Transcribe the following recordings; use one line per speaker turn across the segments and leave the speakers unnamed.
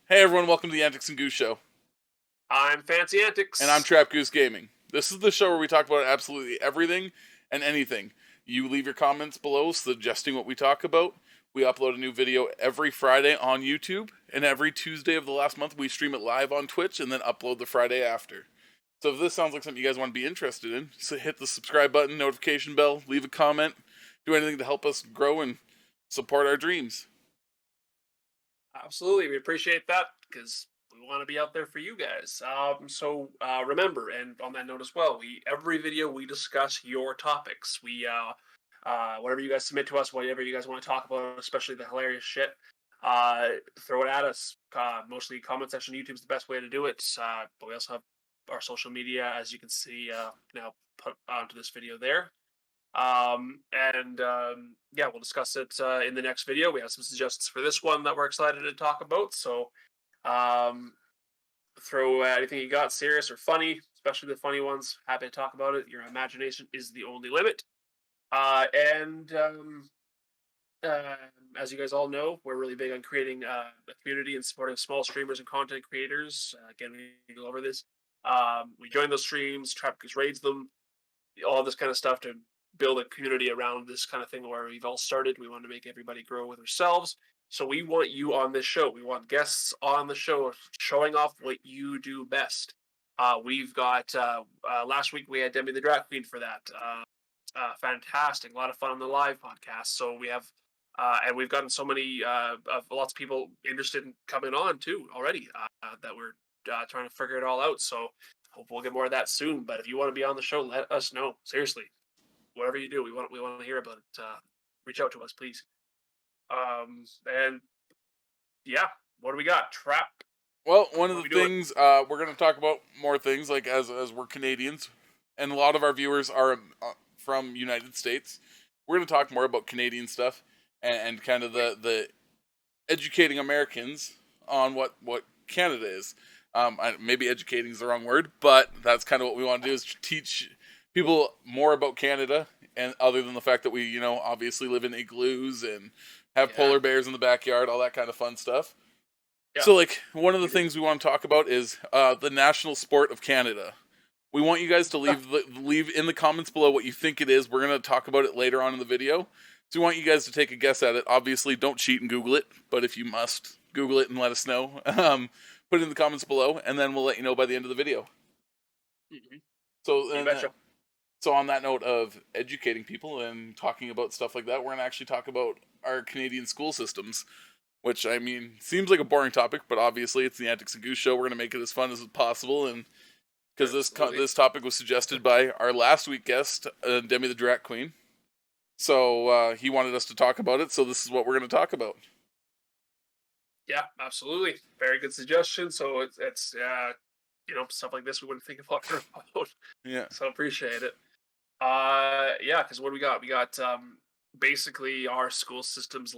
Hey everyone, welcome to the Antics and Goose show.
I'm Fancy Antics.
And I'm Goose Gaming. This is the show where we talk about absolutely everything and anything. You leave your comments below suggesting what we talk about. We upload a new video every Friday on YouTube, and every Tuesday of the last month we stream it live on Twitch and then upload the Friday after. So if this sounds like something you guys want to be interested in, so hit the subscribe button, notification bell, leave a comment, do anything to help us grow and support our dreams.
Absolutely, we appreciate that because we want to be out there for you guys. Remember, and on that note as well, every video we discuss your topics. Whatever you guys submit to us, whatever you guys want to talk about, especially the hilarious shit, throw it at us. Mostly comment section. YouTube's the best way to do it. But we also have our social media, as you can see now put onto this video there. We'll discuss it in the next video. We have some suggestions for this one that we're excited to talk about. So, throw anything you got, serious or funny, especially the funny ones. Happy to talk about it. Your imagination is the only limit. Uh, and as you guys all know, we're really big on creating a community and supporting small streamers and content creators. Again, we go over this. We join those streams, Trapkers raids them, all this kind of stuff to build a community around this kind of thing where we've all started. We want to make everybody grow with ourselves. So we want you on this show. We want guests on the show showing off what you do best. We've got last week we had Demi the Drag Queen for that. Fantastic, a lot of fun on the live podcast. So we have, and we've gotten so many lots of people interested in coming on too already that we're trying to figure it all out. So hope we'll get more of that soon. But if you want to be on the show, let us know. Seriously, whatever you do, we want to hear about it. Reach out to us, please. And yeah, what do we got? Trap.
Well, one of the things we're going to talk about more things like as we're Canadians, and a lot of our viewers are from United States. We're going to talk more about Canadian stuff and kind of the educating Americans on what Canada is. Maybe educating is the wrong word, but that's kind of what we want to do, is teach people more about Canada, and other than the fact that we, obviously live in igloos and have polar bears in the backyard, all that kind of fun stuff. Yeah. So, one of the things we want to talk about is the national sport of Canada. We want you guys to leave in the comments below what you think it is. We're going to talk about it later on in the video. So we want you guys to take a guess at it. Obviously, don't cheat and Google it, but if you must, Google it and let us know. Put it in the comments below, and then we'll let you know by the end of the video. Mm-hmm. So on that note of educating people and talking about stuff like that, we're going to actually talk about our Canadian school systems, which, seems like a boring topic, but obviously it's the Antics and Goose show. We're going to make it as fun as possible, and because this topic was suggested by our last week guest, Demi the Drag Queen. So he wanted us to talk about it, so this is what we're going to talk about.
Yeah, absolutely. Very good suggestion. So it's stuff like this we wouldn't think about.
Yeah.
So appreciate it. Because what do we got? We got basically our school systems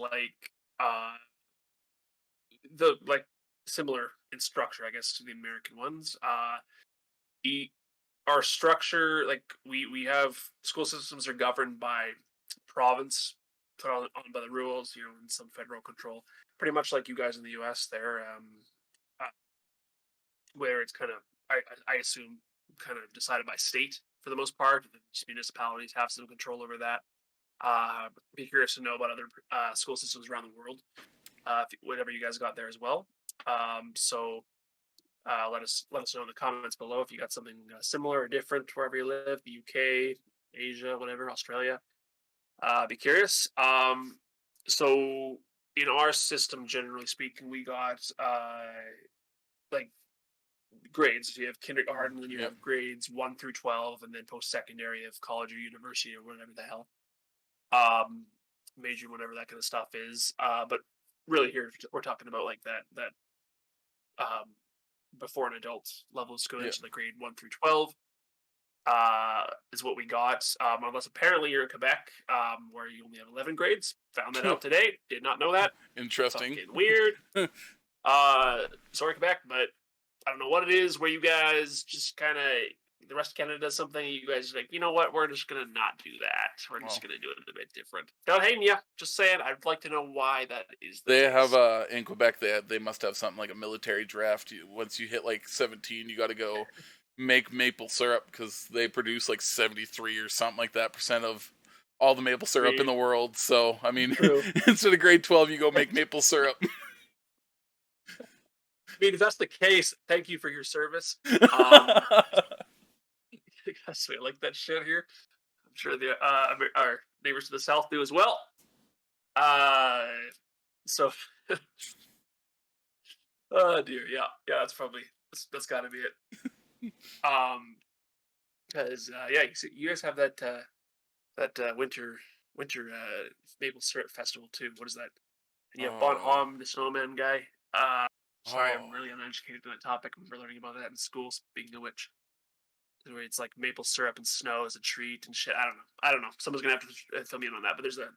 similar in structure, I guess, to the American ones. Our structure, we have school systems are governed by province, put on by the rules, and some federal control. Pretty much like you guys in the U.S. there, where it's kind of, I assume, kind of decided by state for the most part. Just municipalities have some control over that. Be curious to know about other school systems around the world, whatever you guys got there as well. Let us know in the comments below if you got something similar or different wherever you live, the UK, Asia, whatever, Australia. Be curious. So in our system, generally speaking, we got grades. You have kindergarten, and you have grades 1 through 12, and then post-secondary of college or university or whatever the hell. Major, whatever that kind of stuff is. But really here we're talking about that before an adult level of school, into the grade 1 through 12. Is what we got. Unless apparently you're in Quebec, where you only have 11 grades. Found that out today. Did not know that.
Interesting.
Fucking weird. Sorry, Quebec, but I don't know what it is where you guys just kind of the rest of Canada does something, you guys are like, you know what, we're just gonna not do that. We're just
Oh,
gonna do it a bit different. Not hating you, just saying. I'd like to know why that is the
they have
case.
in Quebec they must have something like a military draft. Once you hit like 17, you got to go make maple syrup because they produce like 73 or something like that percent of all the maple
I
syrup in
mean,
the world. So I mean,
true.
instead of grade 12, you go make maple syrup.
I mean, if that's the case, thank you for your service. Um, because we like that shit here. I'm sure the our neighbors to the south do as well. Uh, so, oh dear, yeah, that's probably that's got to be it. Um, because yeah, you guys have that winter maple syrup festival too. What is that? And you have Bon
Oh,
Homme, the snowman guy. Sorry, I'm
oh,
really uneducated on that topic. We're learning about that in school. Speaking of which, where it's like maple syrup and snow as a treat and shit. I don't know. I don't know. Someone's gonna have to fill me in on that. But there's a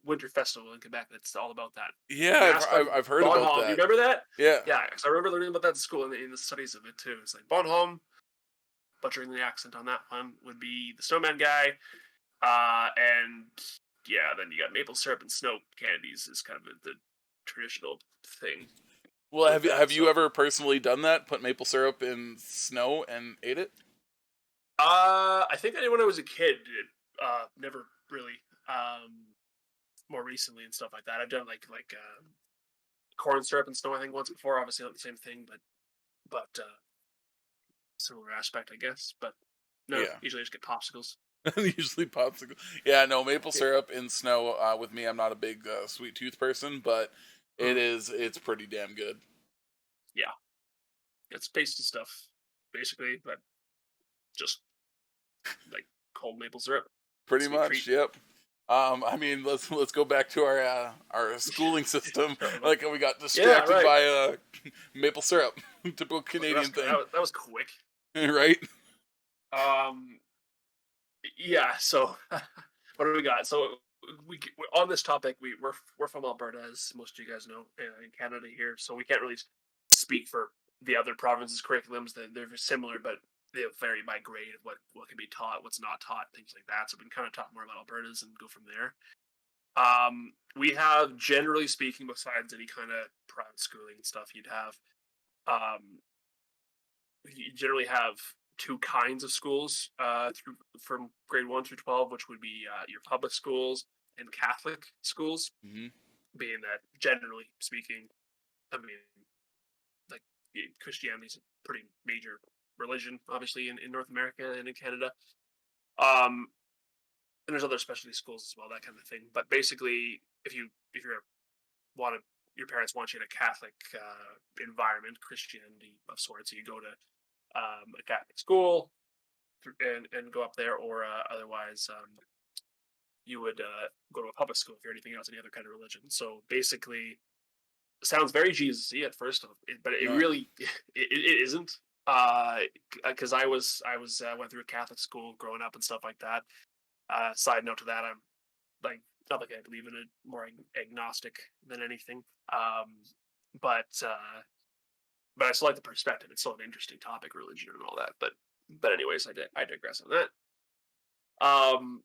winter festival in Quebec that's all about that.
yeah,
Mascot
I've heard
Bon
about
Homme. Do you
that.
remember that?
Yeah,
Yeah, because I remember learning about that in school and in the studies of it too. It's like Bon Homme, butchering the accent on that one, would be the snowman guy. And yeah, then you got maple syrup and snow candies is kind of the traditional thing
well,
with that.
have you
So,
ever personally done that? Put maple syrup in snow and ate it?
I think I did when I was a kid. Never really. More recently and stuff like that. I've done corn syrup and snow. I think once before. Obviously not the same thing, but similar aspect, I guess. But no,
Yeah.
usually I just get popsicles.
Usually popsicle. Yeah, no maple
Yeah,
syrup in snow. With me, I'm not a big sweet tooth person, but
mm,
it's pretty damn good.
yeah, it's tasty stuff basically, but just like cold maple syrup,
Pretty
sweet
much,
treat.
yep. I mean, let's go back to our schooling system.
Sorry about
Like we got
yeah,
distracted
right.
by maple syrup, typical
Well,
Canadian thing,
that was quick.
right?
Um, yeah. So what do we got? So on this topic, we're from Alberta, as most of you guys know, in Canada here. So we can't really speak for the other provinces' curriculums. They're similar, but they vary by grade of what can be taught, what's not taught, things like that. So we can kind of talk more about Alberta's and go from there. We have, generally speaking, besides any kind of private schooling and stuff, um, you generally have two kinds of schools through from grade 1 through 12, which would be your public schools and Catholic schools.
Hmm.
Being that, generally speaking, I mean, like Christianity is a pretty major religion, obviously in North America and in Canada. Um, and there's other specialty schools as well, that kind of thing. But basically, if you're want to your parents want you in a Catholic environment, Christianity of sorts, so you go to a Catholic school and go up there, or otherwise you would go to a public school if you're anything else, any other kind of religion. So basically, it sounds very Jesus-y at first, but it
No.
really it isn't. Because I went through a Catholic school growing up and stuff like that. Side note to that, I'm like not like I believe in it, more agnostic than anything. Um, but I still like the perspective. It's still an interesting topic, religion and all that. But anyways, I digress on that. Um,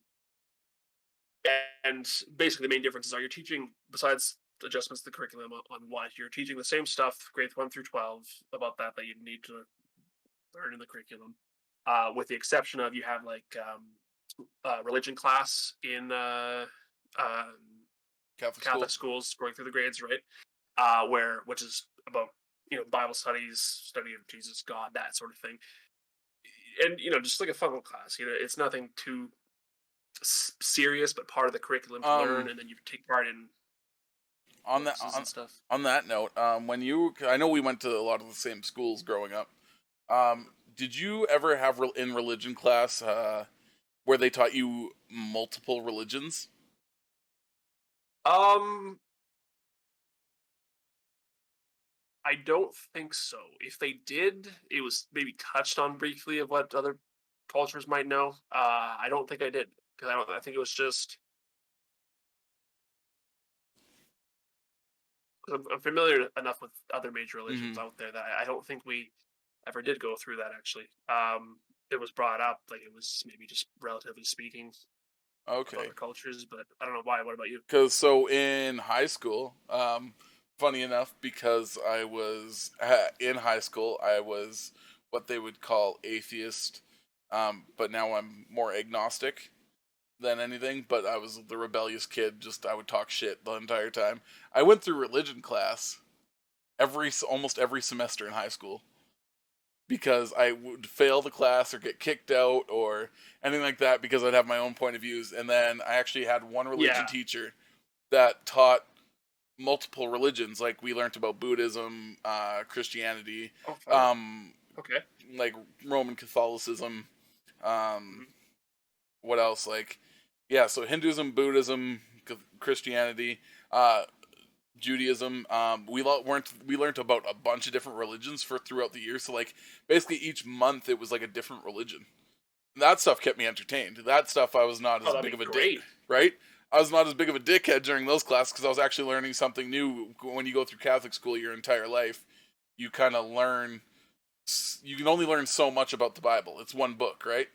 and basically, the main differences are you're teaching, besides adjustments to the curriculum on what you're teaching the same stuff, grades 1 through 12, about that you need to learn in the curriculum. With the exception of you have religion class in um,
Catholic
Catholic
school.
schools, going through the grades, right? Which is about Bible studies, study of Jesus, God, that sort of thing, and just like a fun little class. It's nothing too serious, but part of the curriculum to learn,
Um,
and then you take part in
on that
courses and stuff.
on that note, when I know we went to a lot of the same schools growing up. Did you ever have in religion class where they taught you multiple religions?
Um, I don't think so. If they did, it was maybe touched on briefly of what other cultures might know. I don't think I did because I don't. I think it was just I'm familiar enough with other major religions
Hmm.
out there that I don't think we ever did go through that actually. it was brought up. Like it was maybe just relatively speaking of
Okay.
other cultures, but I don't know why. What about you?
Because so in high school, funny enough, because I was in high school, I was what they would call atheist, but now I'm more agnostic than anything. But I was the rebellious kid. Just I would talk shit the entire time. I went through religion class almost every semester in high school because I would fail the class or get kicked out or anything like that because I'd have my own point of views. And then I actually had one religion
Yeah.
teacher that taught multiple religions. Like we learned about Buddhism, Christianity,
Oh, fun.
um,
Okay.
like Roman Catholicism. Um,
Mhm.
what else? Like, yeah, so Hinduism, Buddhism, Christianity, uh, Judaism. We learned about a bunch of different religions for throughout the year. So like basically each month it was like a different religion. That stuff kept me entertained. That stuff I was not
Oh,
as
that'd
big
be
of a dick,
great.
right? I was not as big of a dickhead during those classes because I was actually learning something new. When you go through Catholic school your entire life, you kind of learn. You can only learn so much about the Bible. It's one book, right?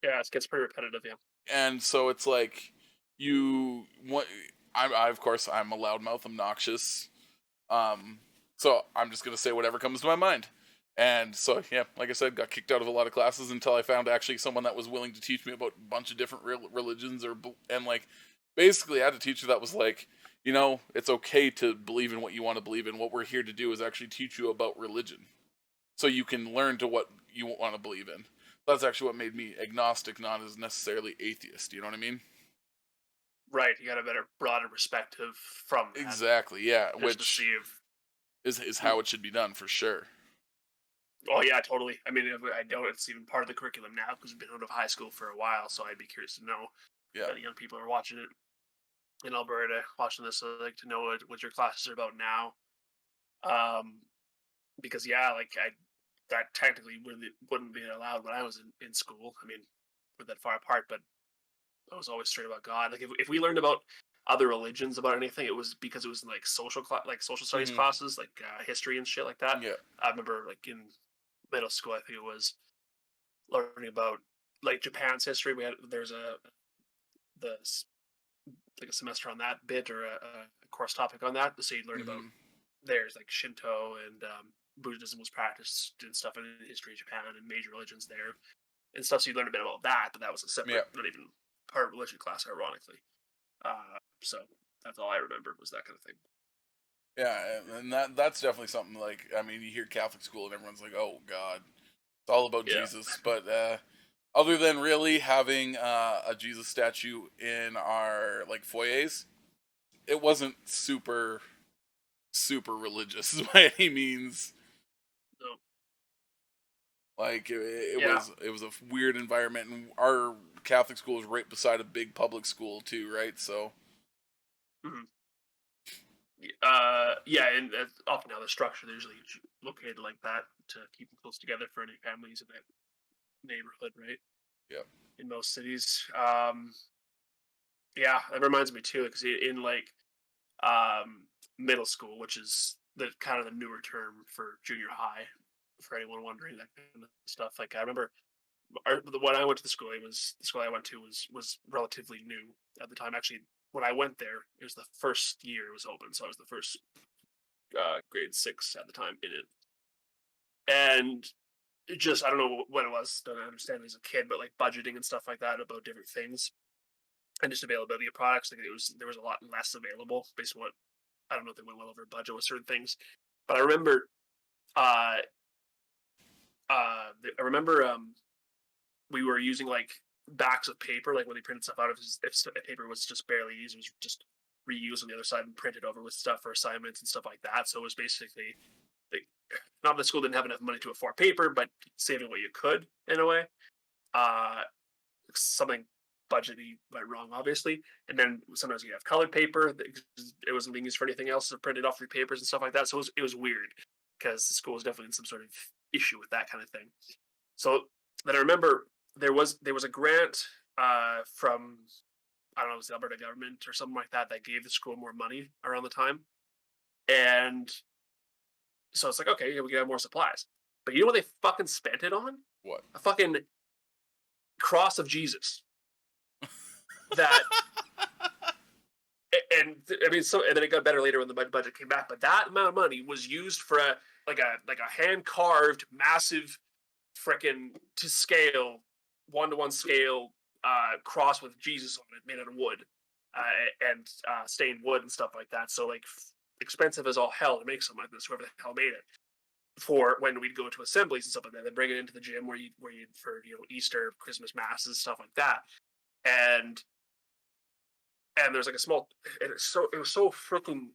Yeah, it gets pretty repetitive. Yeah.
And so it's like you. I of course I'm a loudmouth, obnoxious. Um, so I'm just gonna say whatever comes to my mind. And so yeah, like I said, got kicked out of a lot of classes until I found actually someone that was willing to teach me about a bunch of different religions and like basically I had a teacher that was like, it's okay to believe in what you want to believe in. What we're here to do is actually teach you about religion, so you can learn to what you want to believe in. That's actually what made me agnostic, not as necessarily atheist. You know what I mean?
Right. You got a better, broader perspective from that,
Exactly. Yeah,
just to
which
see if.
is
Mm.
how it should be done for sure.
Oh yeah, totally. I mean, if I don't. It's even part of the curriculum now because we've been out of high school for a while. So I'd be curious to know if
Yeah.
any young people are watching it in Alberta, watching this. So I'd like to know what your classes are about now. Um, because yeah, like I that technically wouldn't be allowed when I was in school. I mean, we're that far apart, but I was always straight about God. Like if we learned about other religions about anything, it was because it was in, like like social studies
Hmm.
classes, like history and shit like that.
Yeah.
I remember like in middle school, I think it was learning about like Japan's history. There's the like a semester on that bit or a course topic on that. So you learn about
Hmm.
there's like Shinto and Buddhism was practiced and stuff in the history of Japan and major religions there and stuff. So you learn a bit about that, but that was a separate,
Yeah.
not even part of religion class, ironically. So that's all I remember was that kind of thing.
Yeah, and that's definitely something like I mean, you hear Catholic school and everyone's like, "Oh God, it's all about
Yeah.
Jesus." But other than really having a Jesus statue in our like foyers, it wasn't super religious by any means.
So
Like it
yeah.
was it was a weird environment, and our Catholic school is right beside a big public school too, right? So
Mhm. Yeah, and often now the structure they're usually located like that to keep them close together for any families in that neighborhood, right?
yeah.
In most cities. Yeah, that reminds me too, because in like middle school, which is the kind of the newer term for junior high, for anyone wondering that kind of stuff. Like I remember when I went to the school I went to was relatively new at the time. Actually, when I went there, it was the first year it was open, so I was the first grade six at the time in it, and it just I don't know what it was. Don't understand as a kid, but like budgeting and stuff like that about different things and just availability of products. Like there was a lot less available based on what I don't know if they went well over budget with certain things, but I remember uh I remember we were using like backs of paper, like when they printed stuff out of if paper was just barely used, it was just reused on the other side and printed over with stuff for assignments and stuff like that. So it was basically like, not that the school didn't have enough money to afford paper, but saving what you could in a way. Uh, Something budgety went wrong, obviously. And then sometimes you have colored paper. It wasn't being used for anything else. So printed off your papers and stuff like that. So it was weird because the school was definitely in some sort of issue with that kind of thing. So then I remember there was a grant from I don't know, it was the Alberta government or something like that that gave the school more money around the time. And so it's like, okay, yeah, we can have more supplies. But you know what they fucking spent it on?
What?
A fucking cross of Jesus that I mean, so and then it got better later when the budget came back. But that amount of money was used for a hand carved, massive, frickin' to scale, 1-to-1 scale cross with Jesus on it, made out of wood and stained wood and stuff like that. So like expensive as all hell to make something like this. Whoever the hell made it. For when we'd go to assemblies and stuff like that, then bring it into the gym where you for Easter, Christmas masses, stuff like that, and there's like a small, and it was so freaking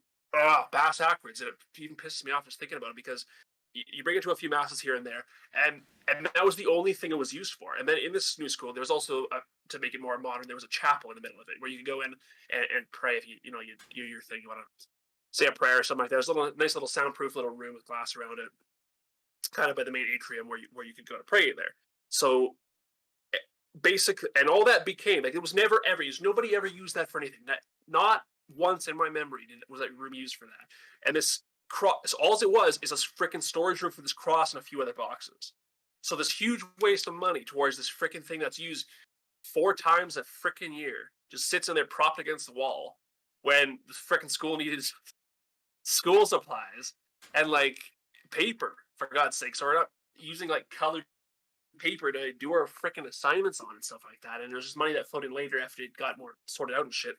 bass backwards, and it even pisses me off just thinking about it because you bring it to a few masses here and there, and that was the only thing it was used for. And then in this new school, there was also to make it more modern, there was a chapel in the middle of it where you could go in and pray if you do your thing, you want to say a prayer or something like that. There's a nice little soundproof little room with glass around it, kind of by the main atrium where you could go to pray there. So basically, and all that became like it was never ever used. Nobody ever used that for anything. Not once in my memory was that room used for that. And this cross, all it was is a freaking storage room for this cross and a few other boxes. So this huge waste of money towards this freaking thing that's used 4 times a freaking year just sits in there propped against the wall when the freaking school needed school supplies and like paper, for God's sake. So we're not using like colored paper to do our freaking assignments on and stuff like that. And there's just money that flowed in later after it got more sorted out and shit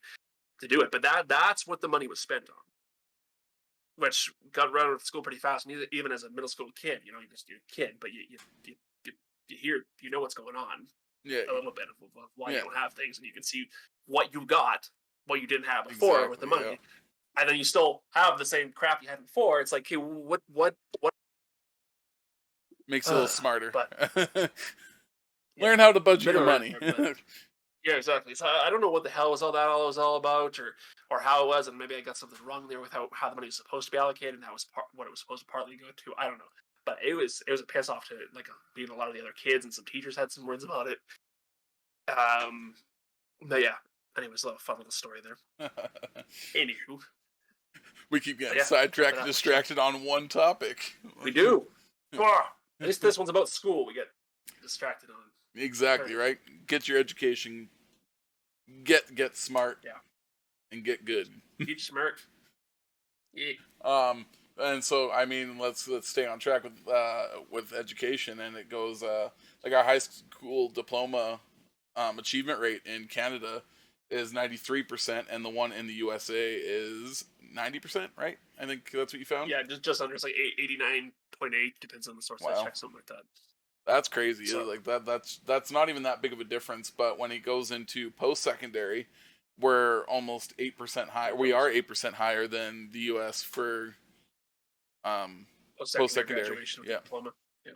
to do it. But that's what the money was spent on, which got run out of school pretty fast. And even as a middle school kid, you're a kid, but you hear, what's going on.
Yeah.
A little bit of why you don't have things, and you can see what you got, what you didn't have before
Exactly,
with the money. Yeah. And then you still have the same crap you had before. It's like, hey, what
makes it a little smarter.
But
learn how to budget your money.
Yeah, exactly. So I don't know what the hell all was all about, or how it was, and maybe I got something wrong there with how the money was supposed to be allocated, and that was what it was supposed to partly go to. I don't know, but it was a piss off to like being a lot of the other kids, and some teachers had some words about it. But yeah. Anyways, a little fun little story there. Anywho,
we keep getting sidetracked and distracted on one topic.
We do. At least this one's about school. We get distracted on.
Exactly, right? Get your education. Get smart.
Yeah.
And get good.
Get smart. Yeah.
And so I mean, let's stay on track with education, and it goes like our high school diploma achievement rate in Canada is 93%, and the one in the USA is 90%, right? I think that's what you found.
Yeah, just under. It's like 89.8, depends on the source. I check something like that.
That's crazy. So, like that's not even that big of a difference. But when it goes into post-secondary, we're almost 8% higher. We are 8% higher than the US for post-secondary
graduation diploma. Yeah.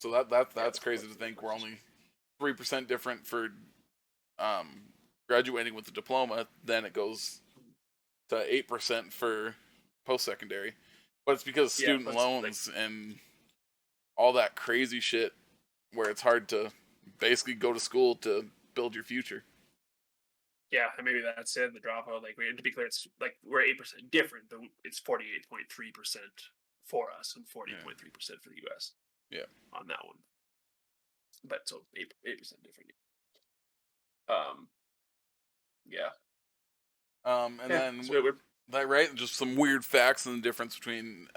So that's crazy to think we're only 3% different for graduating with the diploma. Then it goes to 8% for post-secondary, but it's because of student loans and all that crazy shit where it's hard to basically go to school to build your future.
Yeah, and maybe that's it. The dropout, like, to be clear, it's like we're 8% different, but it's 48.3% for us and 40.3% for the US.
Yeah, on
that one. But so 8% different. Yeah.
And then that right, just some weird facts and the difference between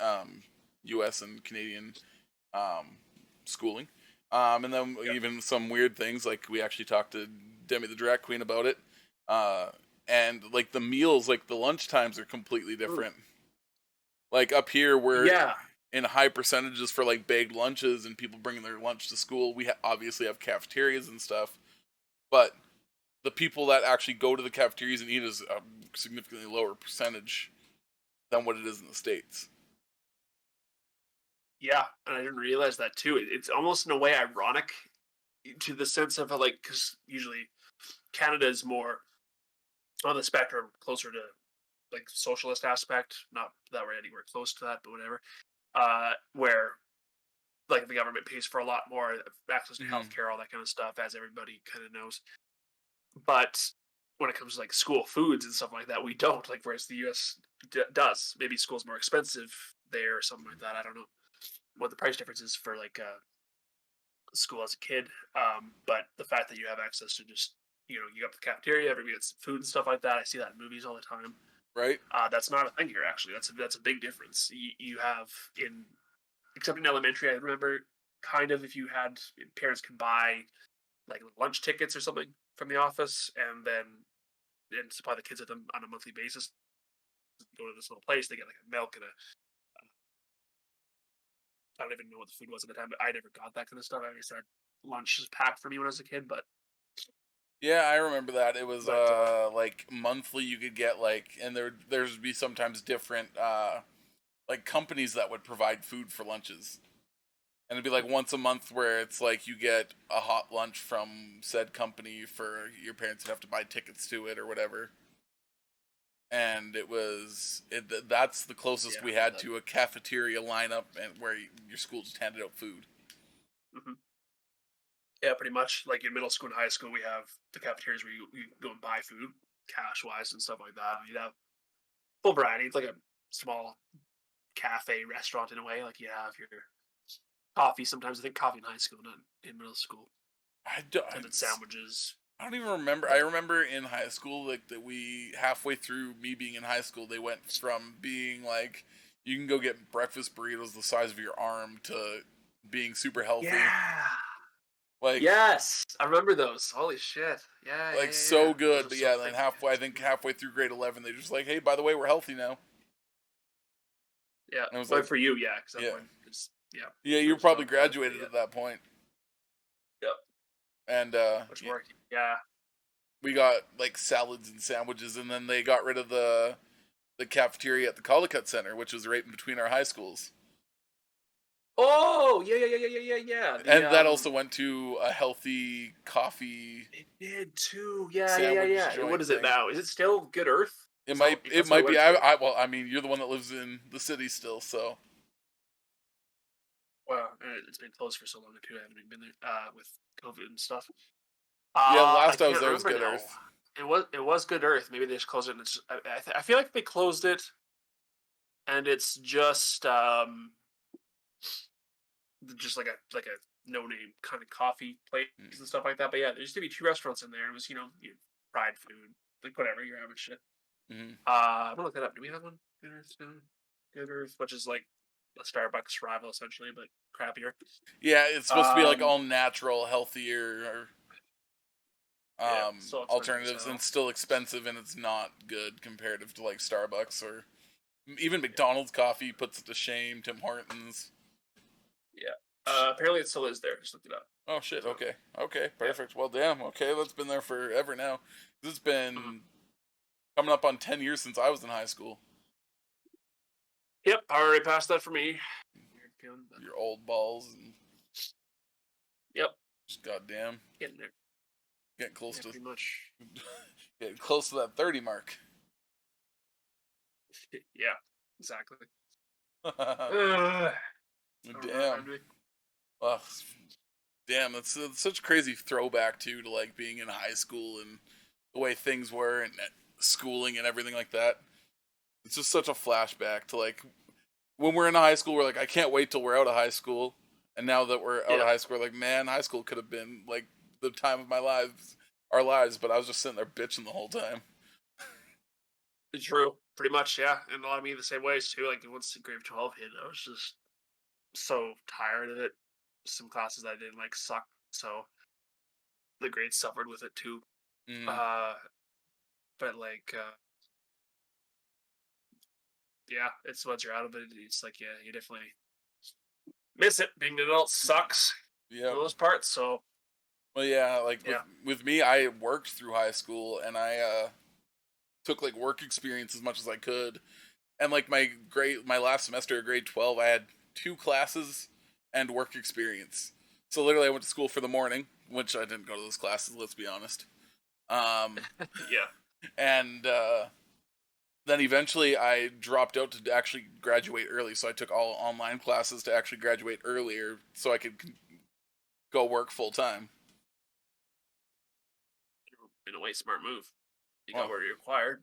U.S. and Canadian schooling, and then even some weird things like we actually talked to Demi the drag queen about it, and like the meals, like the lunch times are completely different. Like up here, we're in high percentages for like bagged lunches and people bringing their lunch to school. We obviously have cafeterias and stuff, but the people that actually go to the cafeterias and eat is a significantly lower percentage than what it is in the States.
Yeah, and I didn't realize that too. It's almost in a way ironic to the sense of like, because usually Canada is more on the spectrum, closer to like socialist aspect. Not that we're anywhere close to that, but whatever. Where like the government pays for a lot more access to healthcare, all that kind of stuff, as everybody kind of knows. But when it comes to like school foods and stuff like that, we don't. Like, whereas the U.S. does. Maybe school's more expensive there or something like that. I don't know what the price difference is for like school as a kid. But the fact that you have access to just you go up to the cafeteria, everybody gets food and stuff like that. I see that in movies all the time.
Right?
That's not a thing here actually. That's a big difference. You have in except in elementary, I remember kind of if you had parents could buy like lunch tickets or something from the office, and supply the kids with them on a monthly basis. Go to this little place, they get like a milk and a I don't even know what the food was at the time, but I never got that kind of stuff. I always had lunch was packed for me when I was a kid,
Yeah, I remember that. It was
but
like monthly you could get like, and there'd be sometimes different like companies that would provide food for lunches. And it'd be like once a month where it's like you get a hot lunch from said company for your parents would have to buy tickets to it or whatever. And that's the closest
yeah,
we
I
had
that.
to a cafeteria lineup and where your school just handed out food.
Hmm. Yeah, pretty much. Like in middle school and high school, we have the cafeterias where you go and buy food, cash wise and stuff like that. And you'd have full variety. It's like a small cafe restaurant in a way. Like you have your coffee. Sometimes I think coffee in high school, not in middle school.
I don't,
And then sandwiches.
I don't even remember. I remember in high school, like that we halfway through me being in high school, they went from being like you can go get breakfast burritos the size of your arm to being super healthy.
Yeah.
Like
Yes, I remember those. Holy shit! Yeah, yeah,
like
yeah, yeah.
so
Those
good.
are
But
so
yeah, then
freaking
halfway I think
good.
halfway through grade 11, they just like, hey, by the way, we're healthy now.
Yeah,
And I was
well
like,
for you, yeah, because
yeah,
everyone is
yeah,
you
you
were still
probably
in college, but
graduated
yeah,
at that point.
yep,
And
much
yeah,
more. Yeah.
we got like salads and sandwiches, and then they got rid of the cafeteria at the Collicut Center, which was right in between our high schools.
Oh, yeah, yeah, yeah, yeah, yeah, yeah, yeah.
And that also went to a healthy coffee
It did too. Yeah, yeah, yeah,
sandwich
yeah. And what
joint
is it
thing.
now? Is it still Good Earth?
It
Is that
might it
that's what it
might be.
went to?
Well, I mean, you're the one that lives in the city still, so
Well, it's been closed for so long too. I haven't even been there with COVID and stuff.
yeah. The
I
last I was
can't
there was
remember
Good
now.
Earth.
It was Good Earth. Maybe they just closed it. And I feel like they closed it, and it's just like a no name kind of coffee place and stuff like that. But yeah, there used to be two restaurants in there. It was fried food, like whatever you're having shit.
Mm-hmm.
I'm gonna look that up. Do we have one? Good Earth, no? Good Earth, which is like a Starbucks rival essentially, but crappier.
Yeah, it's supposed to be like
Um,
all natural, healthier
yeah, so expensive as
alternatives, and
hell.
still expensive, and it's not good comparative to like Starbucks or even McDonald's coffee puts it to shame. Tim Hortons.
Yeah. Apparently it still is there. Just looked it up.
Oh shit.
So
Okay. Okay.
yeah.
Perfect. Well, damn. Okay, that's been there forever now. This has
Mhm.
been coming up on 10 years since I was in high school.
Yep, I already passed that for me. Weird feeling, but
Your old balls and
yep,
just goddamn
getting there.
getting close
Yeah,
to
pretty much.
getting close to that 30 mark.
Yeah, exactly.
Damn.
Don't remind me.
Well, damn. That's such a crazy throwback too to like being in high school and the way things were and schooling and everything like that. It's just such a flashback to like when we're in high school. We're like, I can't wait till we're out of high school. And now that we're out
Yeah,
of high school, we're like, man, high school could have been like the time of our lives. But I was just sitting there bitching the whole time.
it's true. Pretty much, yeah. And a lot of me the same ways too. Like once grade 12 hit, I was just so tired of it. Some classes I didn't like sucked, so the grades suffered with it too.
Mm.
Uh, but yeah, it's once you're out of it, it's like yeah, you definitely miss it. Being an adult sucks for
Yeah.
those parts. So
Well, yeah. Like
yeah,
with me, I worked through high school, and I took like work experience as much as I could. And like my last semester of grade 12, I had two classes and work experience. So literally, I went to school for the morning, which I didn't go to those classes. Let's be honest. Um,
yeah.
and then eventually, I dropped out to actually graduate early. So I took all online classes to actually graduate earlier, so I could go work full time.
In a way, smart move. You got
Well,
where you acquired.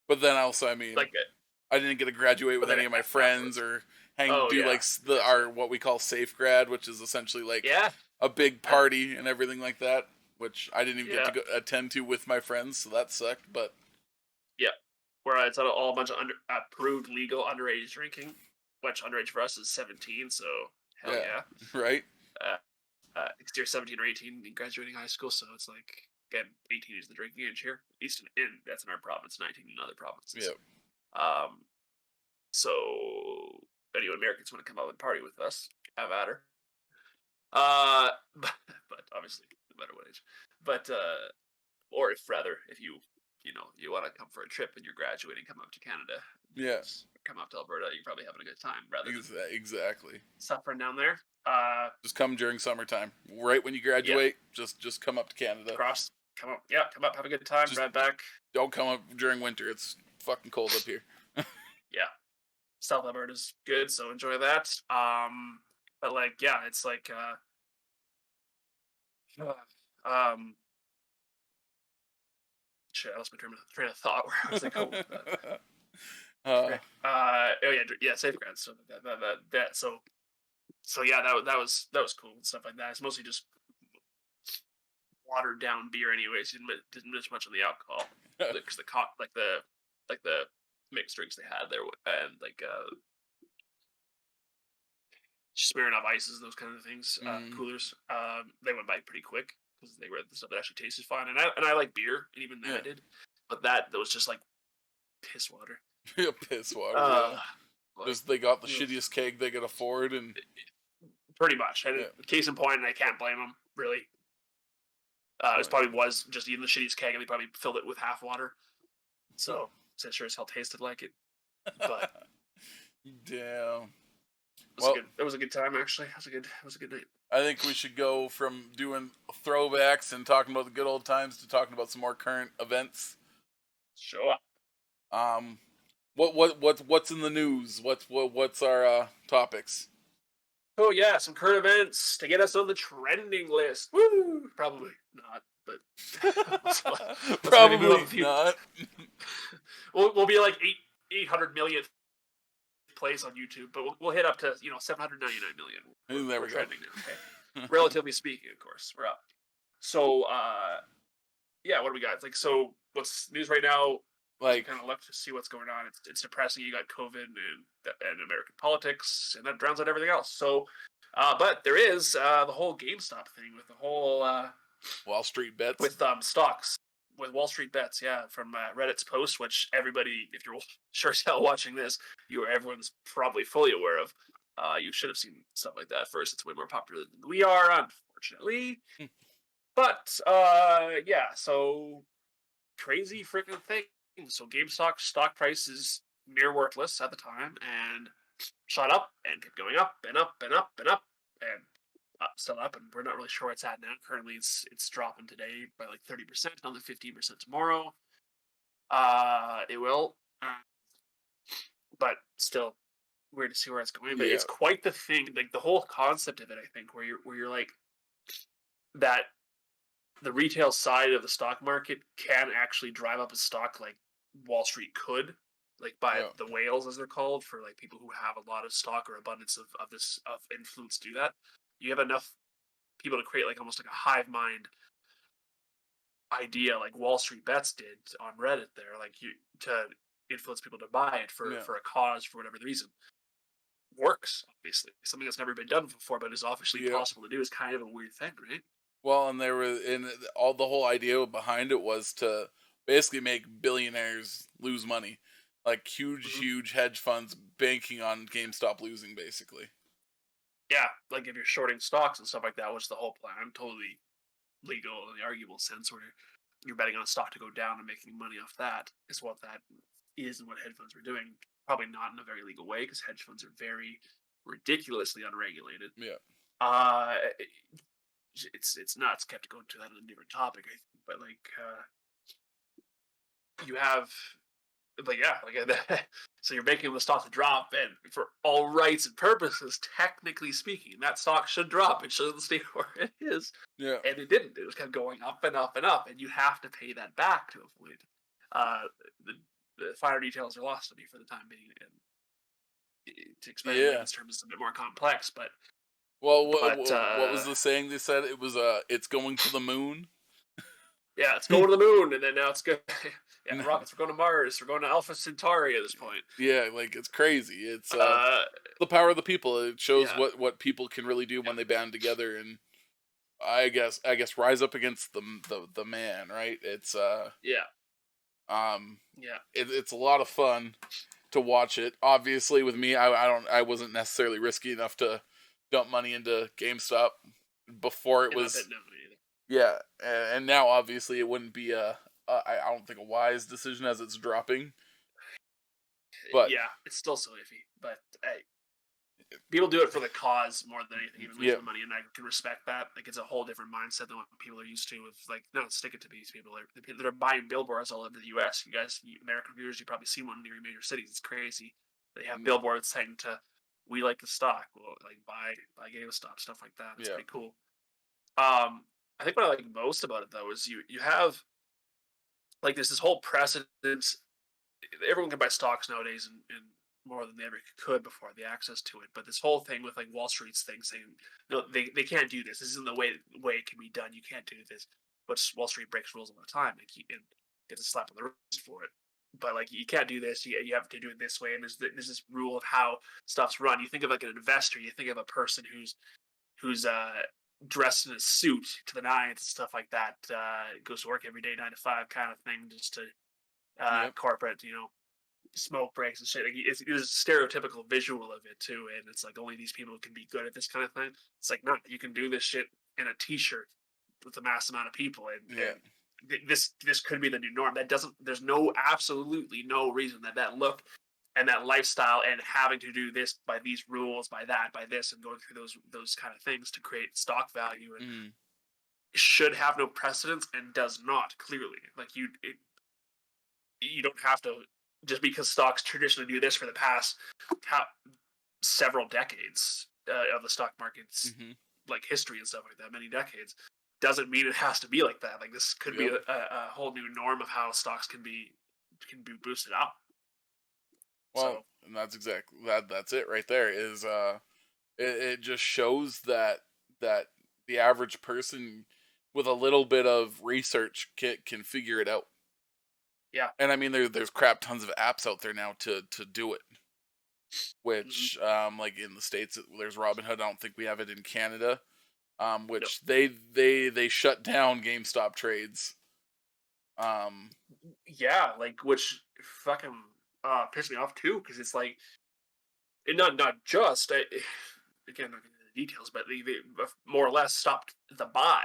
but then also, I mean,
Like it,
I didn't get to graduate
but
with
then
any of my friends
afterwards.
or
Oh
do
yeah,
like our what we call safe grad, which is essentially like
yeah,
a big
yeah,
party and everything like that, which I didn't even get
yeah,
to attend to with my friends, so that sucked. But
yeah. Where it's all a bunch of approved legal underage drinking, which underage for us is 17. So hell
yeah,
yeah.
right,
Uh, because you're 17 or 18 in graduating high school, so it's like again 18 is the drinking age here. At least that's in our province, 19 in other provinces.
yeah,
Um, so anyone Americans want to come out and party with us, have at her. But obviously, no matter what age. But or if rather, if you want to come for a trip and you're graduating, come up to Canada,
yeah,
come up to Alberta, you're probably having a good time rather than
exactly.
suffering down there.
Just come during summertime, right when you
Yeah,
graduate. Just come up to Canada.
cross, come up, yeah, come up, have a good time,
Just
drive back.
don't come up during winter. It's fucking cold up here.
Yeah, South Alberta's good, so enjoy that. But like, yeah, it's like, um, shit, I lost my train of thought. Where I was like, oh,
uh,
frick. Oh yeah, yeah, safe grad. So so yeah, that was cool and stuff like that. It's mostly just watered down beer, anyways. Didn't miss much on the alcohol because the mixed drinks they had there and like smearing up ices and those kind of things,
mm,
coolers. They went by pretty quick because they were the stuff that actually tasted fine, and I like beer, and even then
yeah,
I did, but that was just like piss water.
yeah, piss water. Yeah,
Uh, like
just they got the
ugh,
shittiest keg they could afford, and
pretty much. And
yeah,
case in point, and I can't blame them really.
oh,
It probably was just even the shittiest keg, and they probably filled it with half water. So it sure as hell tasted like it, but
damn.
it was a
Well,
good. It was a good time actually. It was a good night.
I think we should go from doing throwbacks and talking about the good old times to talking about some more current events.
Sure.
Um, what's in the news? What's our topics?
Oh yeah, some current events to get us on the trending list. Woo! Probably not, but let's maybe move up
Probably
a few.
not.
We'll be like 800 millionth place on YouTube, but we'll hit up to 799 million.
There
We're
we go.
trending now. Okay, relatively speaking, of course, we're up. So yeah, what do we got? Like, so what's news right now?
Like,
Kind of look to see what's going on. It's depressing. You got COVID and American politics, and that drowns out everything else. So, but there is the whole GameStop thing with the whole
Wall Street bets.
with stocks with Wall Street bets. Yeah, from Reddit's post, which everybody, if you're sure as hell watching this, everyone's probably fully aware of. You should have seen stuff like that first. It's way more popular than we are, unfortunately. But yeah, so crazy freaking thing. So GameStop stock price is near worthless at the time and shot up and kept going up and up and up and up and still up, and we're not really sure where it's at now. Currently, it's dropping today by like 30%, another 15% tomorrow. It will, but still weird to see where it's going. But
Yeah,
it's quite the thing. Like the whole concept of it, I think, where you're like that the retail side of the stock market can actually drive up a stock like Wall Street could, like by
yeah,
the whales as they're called, for like people who have a lot of stock or abundance of influence do that. You have enough people to create like almost like a hive mind idea like Wall Street Bets did on Reddit there, like you to influence people to buy it
yeah.
for a cause for whatever the reason. Works, obviously. Something that's never been done before but is obviously
Yep.
possible to do is kind of a weird thing, right?
Well, and there was, and all the whole idea behind it was to basically make billionaires lose money, like huge,
Mm-hmm.
huge hedge funds banking on GameStop losing, basically.
Yeah, like if you're shorting stocks and stuff like that, which is the whole plan, totally legal in the arguable sense, where you're betting on a stock to go down and making money off that is what that is and what hedge funds are doing. Probably not in a very legal way because hedge funds are very ridiculously unregulated.
Yeah,
Uh, it's nuts. Kept going to that on a different topic, I think, but like you have like yeah, like so you're making the stock to drop, and for all rights and purposes, technically speaking, that stock should drop. It shouldn't stay where it is,
yeah,
and it didn't. It was kept going up and up and up, and you have to pay that back to a point. Uh, the finer details are lost to me for the time being, and To explain it in
Yeah.
layman's terms, it's a bit more complex,
Well,
but
what was the saying they said? It was it's going to the moon.
yeah, it's going to the moon, and then now it's good. Yeah, rockets. We're going to Mars. We're going to Alpha Centauri at this point.
Yeah, like it's crazy. It's
Uh,
the power of the people. It shows
yeah,
what people can really do
yeah,
when they band together, and I guess rise up against the man, right? It's
yeah,
um
yeah.
it's a lot of fun to watch it. Obviously, with me, I wasn't necessarily risky enough to dump money into GameStop before it
And not that
was.
no either.
Yeah, and now obviously it wouldn't be I don't think a wise decision as it's dropping, but
Yeah, it's still so iffy, but hey, people do it for the cause more than anything, even
yeah,
losing money, and I can respect that. Like, it's a whole different mindset than what people are used to. With like, no, stick it to these people. They're buying billboards all over the U.S. You guys, American viewers, you probably seen one near your major cities. It's crazy. They have billboards saying to, "We like the stock. Well, like buy GameStop, stuff like that." It's
yeah,
pretty cool. I think what I like most about it though is you have like there's this whole precedent. Everyone can buy stocks nowadays, and more than they ever could before the access to it. But this whole thing with like Wall Street's thing saying no, they can't do this. This isn't the way it can be done. You can't do this. But Wall Street breaks rules all the time and gets a slap on the wrist for it. But like you can't do this. You have to do it this way. And there's this rule of how stuff's run. You think of like an investor. You think of a person who's dressed in a suit to the nines and stuff like that. Goes to work every day, 9 to 5 kind of thing, just to
yep,
corporate, smoke breaks and shit. Like, it's a stereotypical visual of it too, and it's like only these people can be good at this kind of thing. It's like, no, you can do this shit in a t-shirt with a mass amount of people,
yeah,
and this could be the new norm. That doesn't. There's no absolutely no reason that look and that lifestyle and having to do this by these rules, by that, by this, and going through those kind of things to create stock value and
mm,
should have no precedence and does not clearly. Like you don't have to just because stocks traditionally do this for the past several decades of the stock market's
mm-hmm,
like history and stuff like that, many decades, doesn't mean it has to be like that. Like this could be
yep.
a whole new norm of how stocks can be boosted up.
Well,
So
and that's exactly that. That's it right there. Is it just shows that the average person with a little bit of research can figure it out.
yeah,
And I mean, there's crap tons of apps out there now to do it.
mm-hmm.
Which like in the States there's Robinhood. I don't think we have it in Canada.
No,
Which they shut down GameStop trades. Um,
yeah, like which fucking pissed me off too because it's like and not just again not getting into the details, but they more or less stopped the buy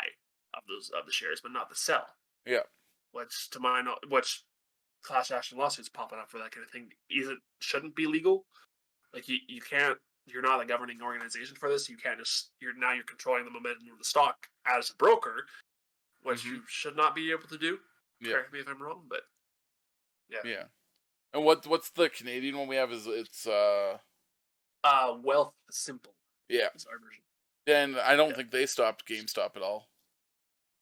of the shares, but not the sell.
yeah,
Which to my which class action lawsuits popping up for that kind of thing isn't shouldn't be legal. Like you can't. You're not a governing organization for this. You can't just. You're controlling the momentum of the stock as a broker, which
mm-hmm,
you should not be able to do.
yeah,
Correct me if I'm wrong, but yeah.
yeah. And what's the Canadian one we have is it's
Wealth Simple
yeah.
is our version.
And I don't
Yeah.
think they stopped GameStop at all.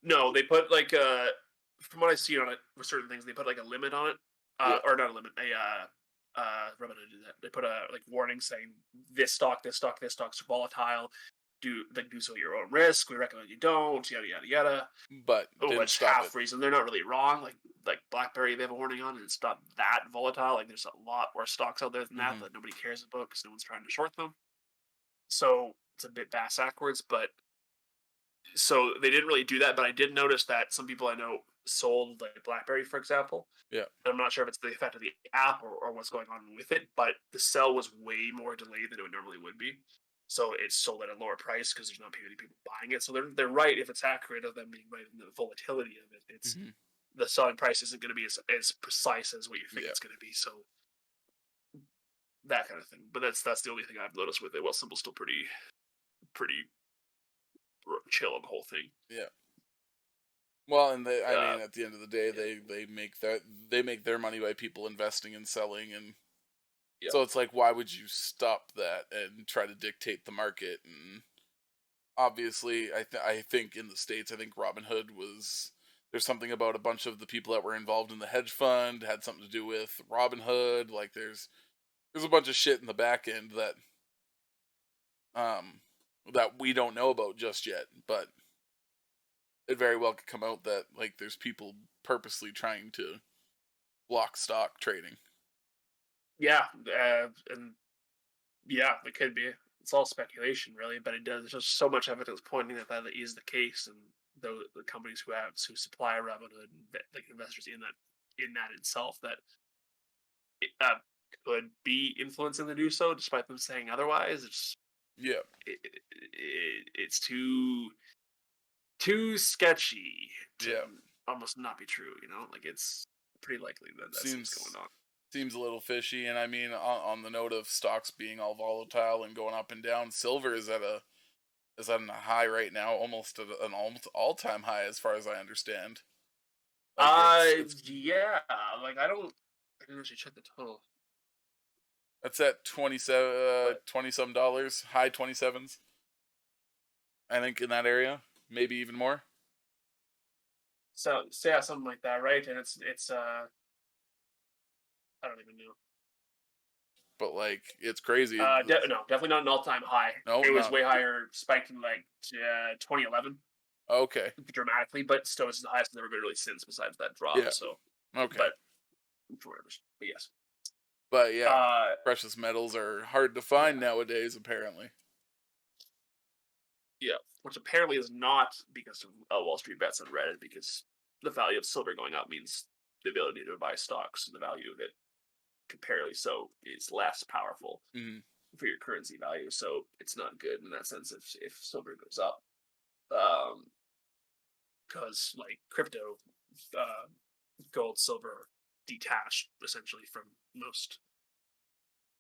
No, they put like from what I see on it for certain things, they put like a limit on it.
Yeah,
Or not a limit, Robin to do that. They put a like warning saying this stock's volatile. Do so at your own risk. We recommend you don't. Yada yada yada.
but
Oh,
didn't
which
stop it.
half reason they're not really wrong. Like BlackBerry, they have a warning on, and it's not that volatile. Like there's a lot more stocks out there than that
Mm-hmm.
that nobody cares about because no one's trying to short them. So it's a bit bass backwards, but so they didn't really do that. But I did notice that some people I know sold like BlackBerry, for example.
Yeah.
I'm not sure if it's the effect of the app or what's going on with it, but the sell was way more delayed than it normally would be. So it's sold at a lower price because there's not many people buying it. So they're right if it's accurate of them being right in the volatility of it. It's
Mm-hmm.
the selling price isn't going to be as precise as what you think
Yeah.
it's going to be. So that kind of thing. But that's the only thing I've noticed with it. Well, Simple's still pretty chill on the whole thing.
Yeah. Well, and I
Uh,
mean, at the end of the day,
yeah,
they make their money by people investing and selling, and
yeah,
so it's like, why would you stop that and try to dictate the market? And obviously, I think in the States, I think Robinhood was there's something about a bunch of the people that were involved in the hedge fund had something to do with Robinhood. Like there's a bunch of shit in the back end that we don't know about just yet, but it very well could come out that like there's people purposely trying to block stock trading.
Yeah, and yeah, it could be. It's all speculation, really, but it does. There's just so much evidence pointing that that is the case, and the companies who supply Robinhood and like investors in that itself that it, could be influencing to do so, despite them saying otherwise.
Yeah,
It's too sketchy to
yeah.
almost not be true. You know, like it's pretty likely that that's what's
Seems
going on.
seems a little fishy. And I mean, on the note of stocks being all volatile and going up and down, silver is at a high right now, almost at an almost all time high as far as I understand. Like it's
Yeah, like I didn't actually check the total,
it's at 27
but
20 some dollars, high 27s. I think in that area, maybe even more.
so yeah, something like that, right? And it's I don't even know.
But like it's crazy.
No, definitely not an all-time high.
No,
It was
not
way higher, spiked in like 2011
okay.
dramatically, but still, it's the highest it's ever been really since. Besides that
Yeah.
drop, so
Okay.
but whatever. But yes,
But yeah,
uh,
precious metals are hard to find
yeah,
nowadays apparently.
yeah, which apparently is not because of Wall Street bets on Reddit, because the value of silver going up means the ability to buy stocks and the value of it comparatively so is less powerful
Mm-hmm.
for your currency value. So it's not good in that sense if silver goes up. Um, because like crypto, uh, gold, silver, detached essentially from most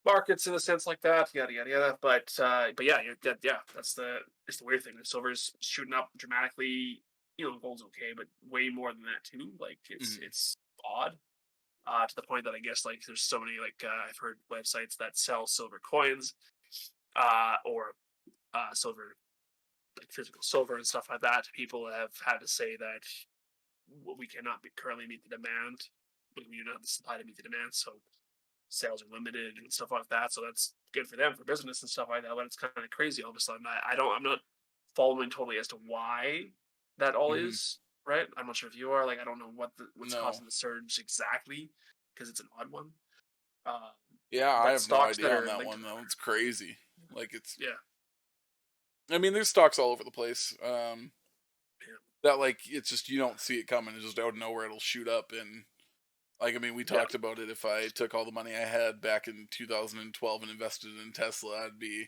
markets in a sense like that. Yada yada yada. But yeah, yeah. It's the weird thing. The silver's shooting up dramatically. You know, gold's okay, but way more than that too. Like
Mm-hmm.
it's odd. To the point that I guess like there's so many like I've heard websites that sell silver coins, or silver like physical silver and stuff like that. People have had to say that we cannot currently meet the demand. We do not have the supply to meet the demand, so sales are limited and stuff like that. So that's good for them for business and stuff like that. But it's kind of crazy all of a sudden. I'm not following totally as to why that all
Mm-hmm.
is right. I'm not sure if you are. Like I don't know what's
No.
causing the surge exactly because it's an odd one. Uh,
Yeah, I
but
have no
stocks that
idea on
are
that
linked to
one though.
that,
It's crazy. Like it's
yeah,
I mean, there's stocks all over the place.
yeah,
That like it's just you don't see it coming. It's just out of nowhere it'll shoot up and like I mean, we
yeah,
talked about it. If I took all the money I had back in 2012 and invested in Tesla, I'd be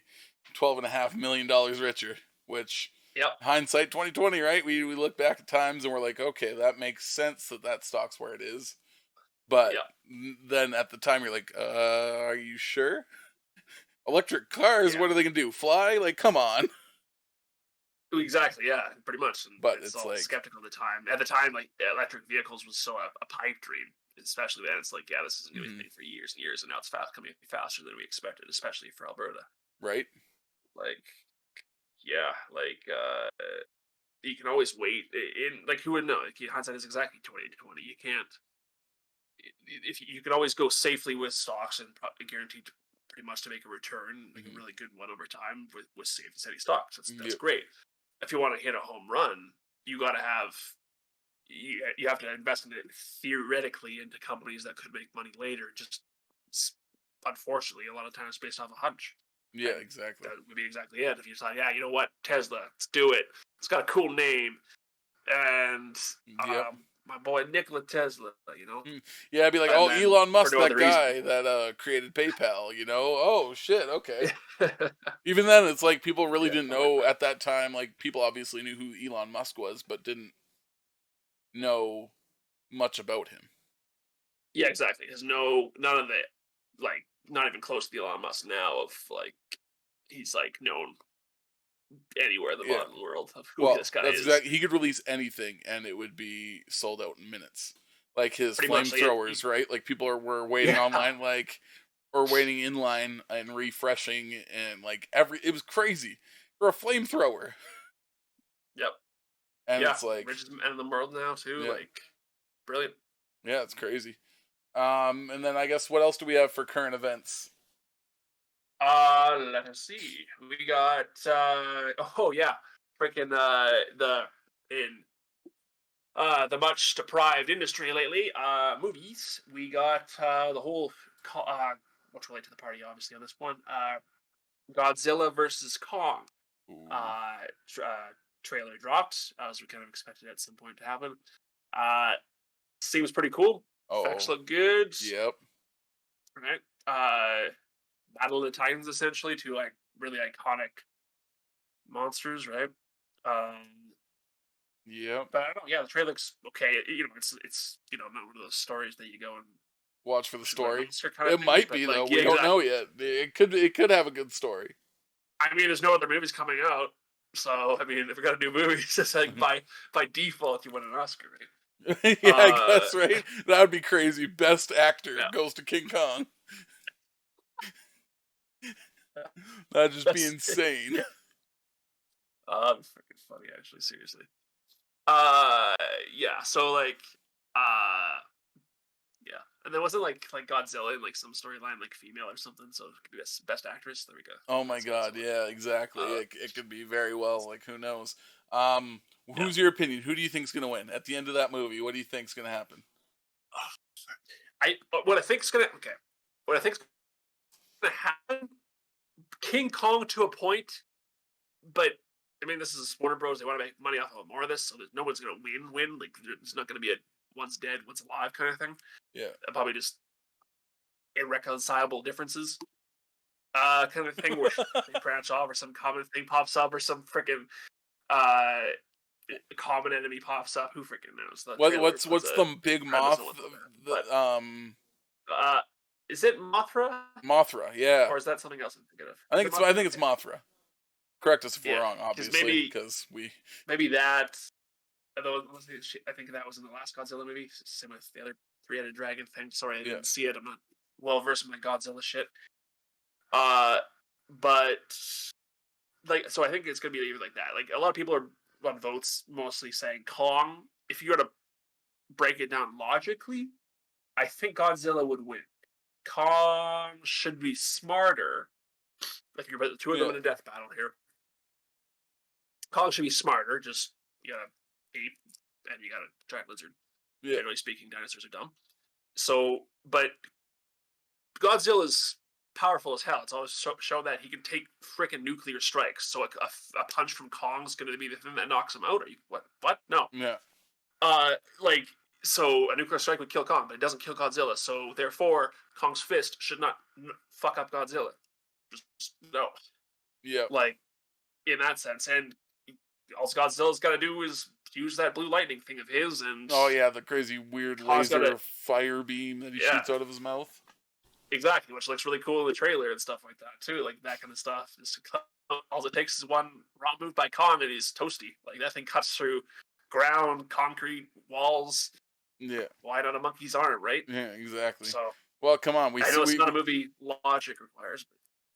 $12.5 million richer. Which
yep,
hindsight 2020, right? We look back at times and we're like, okay, that makes sense that stock's where it is. But
yep,
then at the time you're like, are you sure? Electric cars,
yeah.
what are they gonna do? Fly? Like, come on.
Exactly, yeah, pretty much. And
But
it's
it's
all
like,
skeptical at the time. At the time, like electric vehicles was still a pipe dream, especially then. It's like, yeah, this isn't going to be a
mm,
thing for years and years, and now it's coming faster than we expected, especially for Alberta.
right?
Like, yeah, like you can always wait. In like, who would know? Like, hindsight is exactly 2020. You can't. If you can always go safely with stocks and guaranteed pretty much to make a return, like a
Mm-hmm.
really good one over time with safe and steady stocks. That's
Yep.
great. If you want to hit a home run, you got to have you have to invest in it theoretically into companies that could make money later. Just unfortunately, a lot of times based off a hunch,
Yeah,
and
exactly.
that would be exactly it. If you decide, yeah, you know what, Tesla, let's do it. It's got a cool name, and
Yep.
my boy Nikola Tesla, you know,
Mm. Yeah, I'd be like,
and
oh,
then
Elon
for
Musk,
no
that
other reason.
guy that created PayPal, you know? Oh, shit, okay. Even then, it's like people really
Yeah,
didn't
something like
know
that.
at that time. Like, people obviously knew who Elon Musk was, but didn't know much about him.
Yeah, exactly. There's none of the like not even close to the Elon Musk now of like he's like known anywhere in the
Yeah.
modern world of who
Well,
this guy
that's
is.
exactly. He could release anything, and it would be sold out in minutes. Like his
Pretty much, like,
flamethrowers, right? Like people were waiting
yeah,
online, like or waiting in line and refreshing, and like it was crazy for a flamethrower.
yep,
And
yeah,
it's like,
richest man in the world now too.
yeah,
Like, brilliant.
yeah, it's crazy. And then I guess what else do we have for current events?
Let us see. We got oh yeah, freaking in the much deprived industry lately, movies. We got the whole what's related to the party obviously on this one. Godzilla versus Kong.
Ooh.
Uh, trailer dropped as we kind of expected at some point to happen. Uh, seems pretty cool. Effects
Oh.
look good.
Yep.
Right. Battle of the Titans essentially, two like really iconic monsters, right? Um,
Yep.
but I don't know. Yeah, the trailer looks okay. It's not one of those stories that you go and
Watch for the
should win an
story.
Oscar kind of
It
thing.
might
But
be though.
like,
We
yeah,
don't know
exactly.
yet. It could have a good story.
I mean, there's no other movies coming out, so I mean, if we got a new movie, it's just like by default you win an Oscar, right?
Yeah, I
Uh,
guess right. That would be crazy. Best actor
yeah,
goes to King Kong. That'd just be
that's
insane.
freaking funny actually. Seriously. Uh, yeah. So like, uh, yeah, and there wasn't like Godzilla in like some storyline like female or something, so it could be best actress. There we go.
Oh my
That's
god,
Godzilla.
yeah, exactly.
Uh,
It could be very well. Like who knows? Um,
yeah.
who's your opinion? Who do you think's gonna win at the end of that movie? What do you think's gonna happen?
What I think's gonna okay. What I think's gonna happen. King Kong to a point, but I mean, this is Warner Bros. They want to make money off of more of this, so that no one's gonna win. Like, there's not gonna be a one's dead, one's alive kind of thing.
Yeah.
Probably just irreconcilable differences, kind of thing where they branch off, or some common thing pops up, or some freaking uh common enemy pops up. Who freaking knows? The trailer was
what's the big
trend doesn't
moth?
look there, but
The
uh, is it Mothra
Mothra. Yeah,
or is that something else I'm thinking of?
I
Is
think
it
it's I
Mothra?
think it's
Okay,
Mothra. Correct us if we're
yeah,
wrong,
because
obviously, because we.
maybe that. Although I think that was in the last Godzilla movie. Same with the other three-headed dragon thing. Sorry, I
Yeah.
didn't see it. I'm not well versed in my Godzilla shit. Uh, but like, so I think it's gonna be either like that. Like, a lot of people are on votes mostly saying Kong. If you were to break it down logically, I think Godzilla would win. Kong should be smarter. Like, you're the two of them
Yeah.
in a death battle here. Kong should be smarter. Just, you got a ape and you got a giant lizard.
Yeah.
Generally speaking, dinosaurs are dumb. So, but Godzilla's powerful as hell. It's always shown that he can take freaking nuclear strikes. So a punch from Kong's going to be the thing that knocks him out. Are you what? What? No.
Yeah.
Like, so a nuclear strike would kill Kong, but it doesn't kill Godzilla. So therefore, Kong's fist should not fuck up Godzilla. Just no.
Yeah.
Like, in that sense, and all Godzilla's got to do is use that blue lightning thing of his, and
Oh yeah, the crazy weird
Kong's
laser
gotta,
fire beam that he
yeah,
shoots out of his mouth.
exactly, which looks really cool in the trailer and stuff like that too. Like, that kind of stuff. All it takes is one wrong move by Kong and he's toasty. Like, that thing cuts through ground, concrete, walls.
Yeah.
Why not a monkey's arm, right?
Yeah. Exactly.
So
Well, come on.
I know it's not a movie logic requires,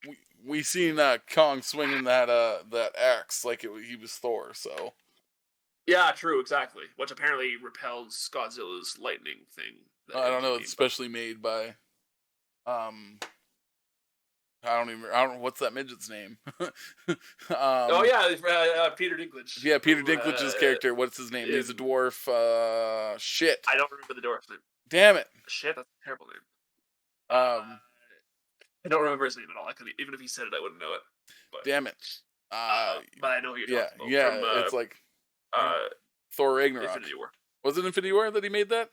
but
We seen Kong swinging that axe like he was Thor. So
yeah, true, exactly. Which apparently repels Godzilla's lightning thing.
I don't know. It's especially made by I don't know what's that midget's name.
Oh yeah, Peter Dinklage.
Yeah, Peter Dinklage's character. What's his name? He's a dwarf. Shit.
I don't remember the dwarf's name.
Damn it.
Shit, that's a terrible name. I don't remember his name at all. I couldn't, even if he said it, I wouldn't know it. But,
damn it.
but I know who you're
Yeah,
talking about.
yeah.
From,
It's like Thor
Thor
Ragnarok.
Infinity War.
Was it Infinity War that he made that?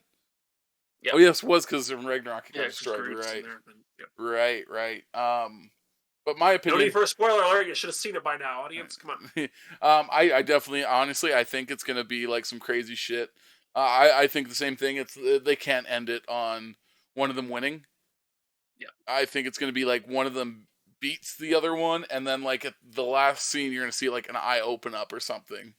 Yeah.
Oh yes, it was because in Ragnarok he
Yeah,
got destroyed. Right.
There, yeah.
Right. But my opinion.
No need for a spoiler alert. You should have seen it by now, audience. Come on.
I definitely, honestly, I think it's gonna be like some crazy shit. I think the same thing. It's they can't end it on one of them winning.
Yeah.
I think it's gonna be like one of them beats the other one, and then like at the last scene, you're gonna see like an eye open up or something.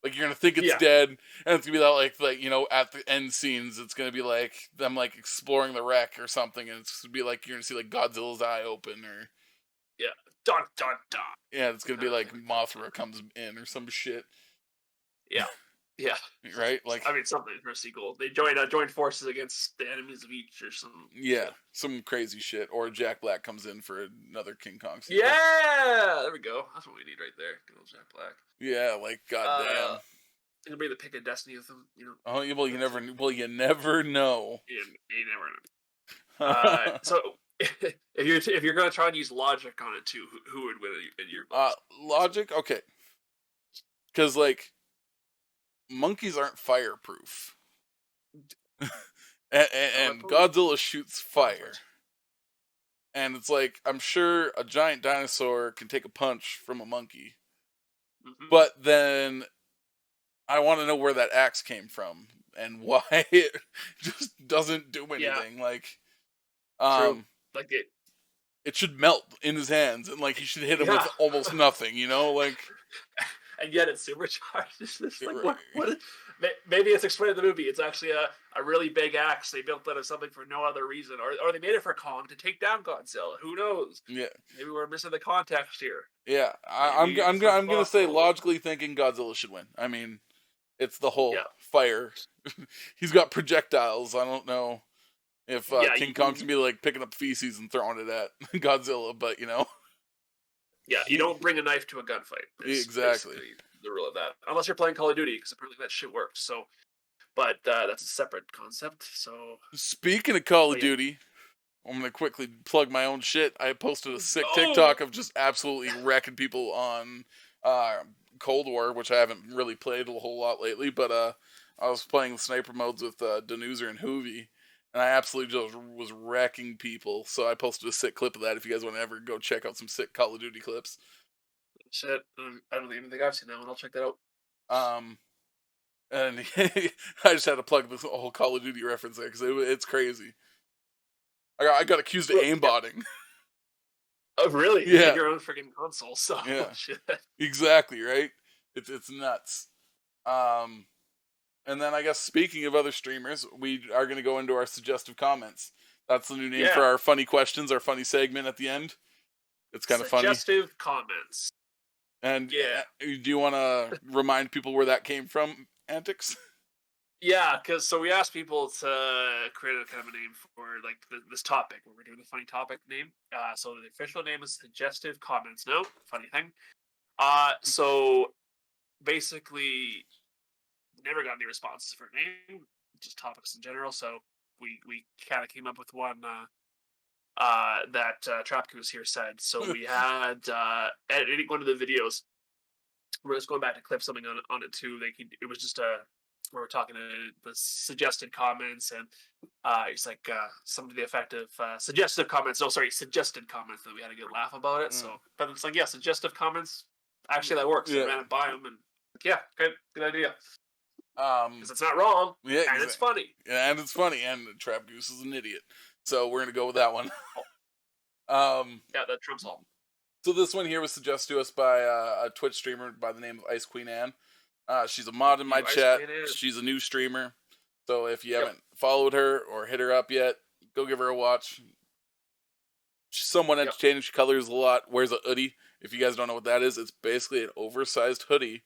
Like you're gonna think it's dead, and it's gonna be that like at the end scenes, it's gonna be like them like exploring the wreck or something, and it's gonna be like you're gonna see like Godzilla's eye open or.
Yeah. Dun dun dun.
Yeah, it's gonna be like Mothra comes in or some shit.
Yeah. Yeah.
right? Like,
I mean, something for a sequel. They joined forces against the enemies of each or some
yeah,
shit.
some crazy shit. Or Jack Black comes in for another King Kong sequel.
Yeah, there we go. That's what we need right there. Good old Jack Black.
Yeah, like
Uh,
goddamn.
it'll be the pick of destiny with them.
Oh, well,
That's it.
you never know.
You never know. So if you're gonna try and use logic on it too, who would win in your books?
Logic, okay, because like monkeys aren't fireproof, and Godzilla shoots fire, and it's like I'm sure a giant dinosaur can take a punch from a monkey, but then I want to know where that axe came from and why it just doesn't do
Yeah,
anything. Like,
true.
um,
Like it.
it should melt in his hands, and like he should hit him
Yeah.
with almost nothing. Like.
And yet it's supercharged. It's just like
Right.
what? Maybe it's explained in the movie. It's actually a really big axe they built out of something for no other reason, or they made it for Kong to take down Godzilla. Who knows?
Yeah.
Maybe we're missing the context here.
Yeah, I'm gonna say logically thinking Godzilla should win. I mean, it's the whole fire. He's got projectiles. I don't know if King Kong's gonna be like picking up feces and throwing it at Godzilla, but
Yeah, you don't bring a knife to a gunfight.
Exactly.
The rule of that, unless you're playing Call of Duty, because apparently that shit works. So, but that's a separate concept. So,
speaking of Call of Duty, I'm gonna quickly plug my own shit. I posted a sick TikTok of just absolutely wrecking people on Cold War, which I haven't really played a whole lot lately, but I was playing sniper modes with Danuser and Hoovy, and I absolutely just was wrecking people. So I posted a sick clip of that if you guys want to ever go check out some sick Call of Duty clips.
Shit, I don't even think I've seen that one. I'll check that out.
And I just had to plug this whole Call of Duty reference there because it's crazy. I got accused of aimbotting.
Oh, really?
Yeah.
You have your own freaking console, so
yeah,
shit.
Exactly, right? It's nuts. And then I guess speaking of other streamers, we are going to go into our suggestive comments. That's the new name for our funny questions, our funny segment at the end. It's kind of funny.
Suggestive comments.
And do you want to remind people where that came from, Antics?
Yeah, because we asked people to create a kind of a name for like this topic where we're doing the funny topic name. So the official name is Suggestive Comments. No, funny thing. So basically, never got any responses for a name, just topics in general. So we kind of came up with one that Trap Goose here said. So we had editing one of the videos. We're just going back to clip something on it too. It was just we were talking to the suggested comments, and it's like some to the effect of suggestive comments. No, sorry, suggested comments. That we had a good laugh about it. So, but it's like, suggestive comments. Actually, that works. I ran it by them, and good idea. Because it's not wrong.
Yeah,
and it's funny.
Yeah, and it's funny. And Trap Goose is an idiot. So we're gonna go with that one.
Yeah, that trumps all.
So this one here was suggested to us by a Twitch streamer by the name of IceQueenAnn. She's a mod in my chat. She's a new streamer. So if you haven't followed her or hit her up yet, go give her a watch. She's somewhat entertaining. She colors a lot. Wears a hoodie. If you guys don't know what that is, it's basically an oversized hoodie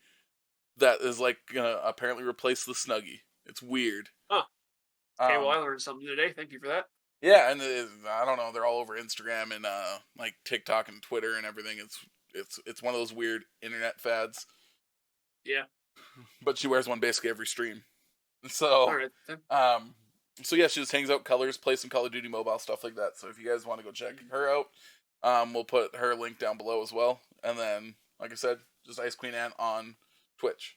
that is like gonna apparently replace the Snuggie. It's weird.
Huh. Okay, well I learned something today. Thank you for that.
Yeah, and I don't know. They're all over Instagram and like TikTok and Twitter and everything. It's one of those weird internet fads.
Yeah.
But she wears one basically every stream. So, so yeah, she just hangs out, colors, plays some Call of Duty mobile, stuff like that. So if you guys want to go check her out, we'll put her link down below as well. And then, like I said, just IceQueenAnn on Twitch.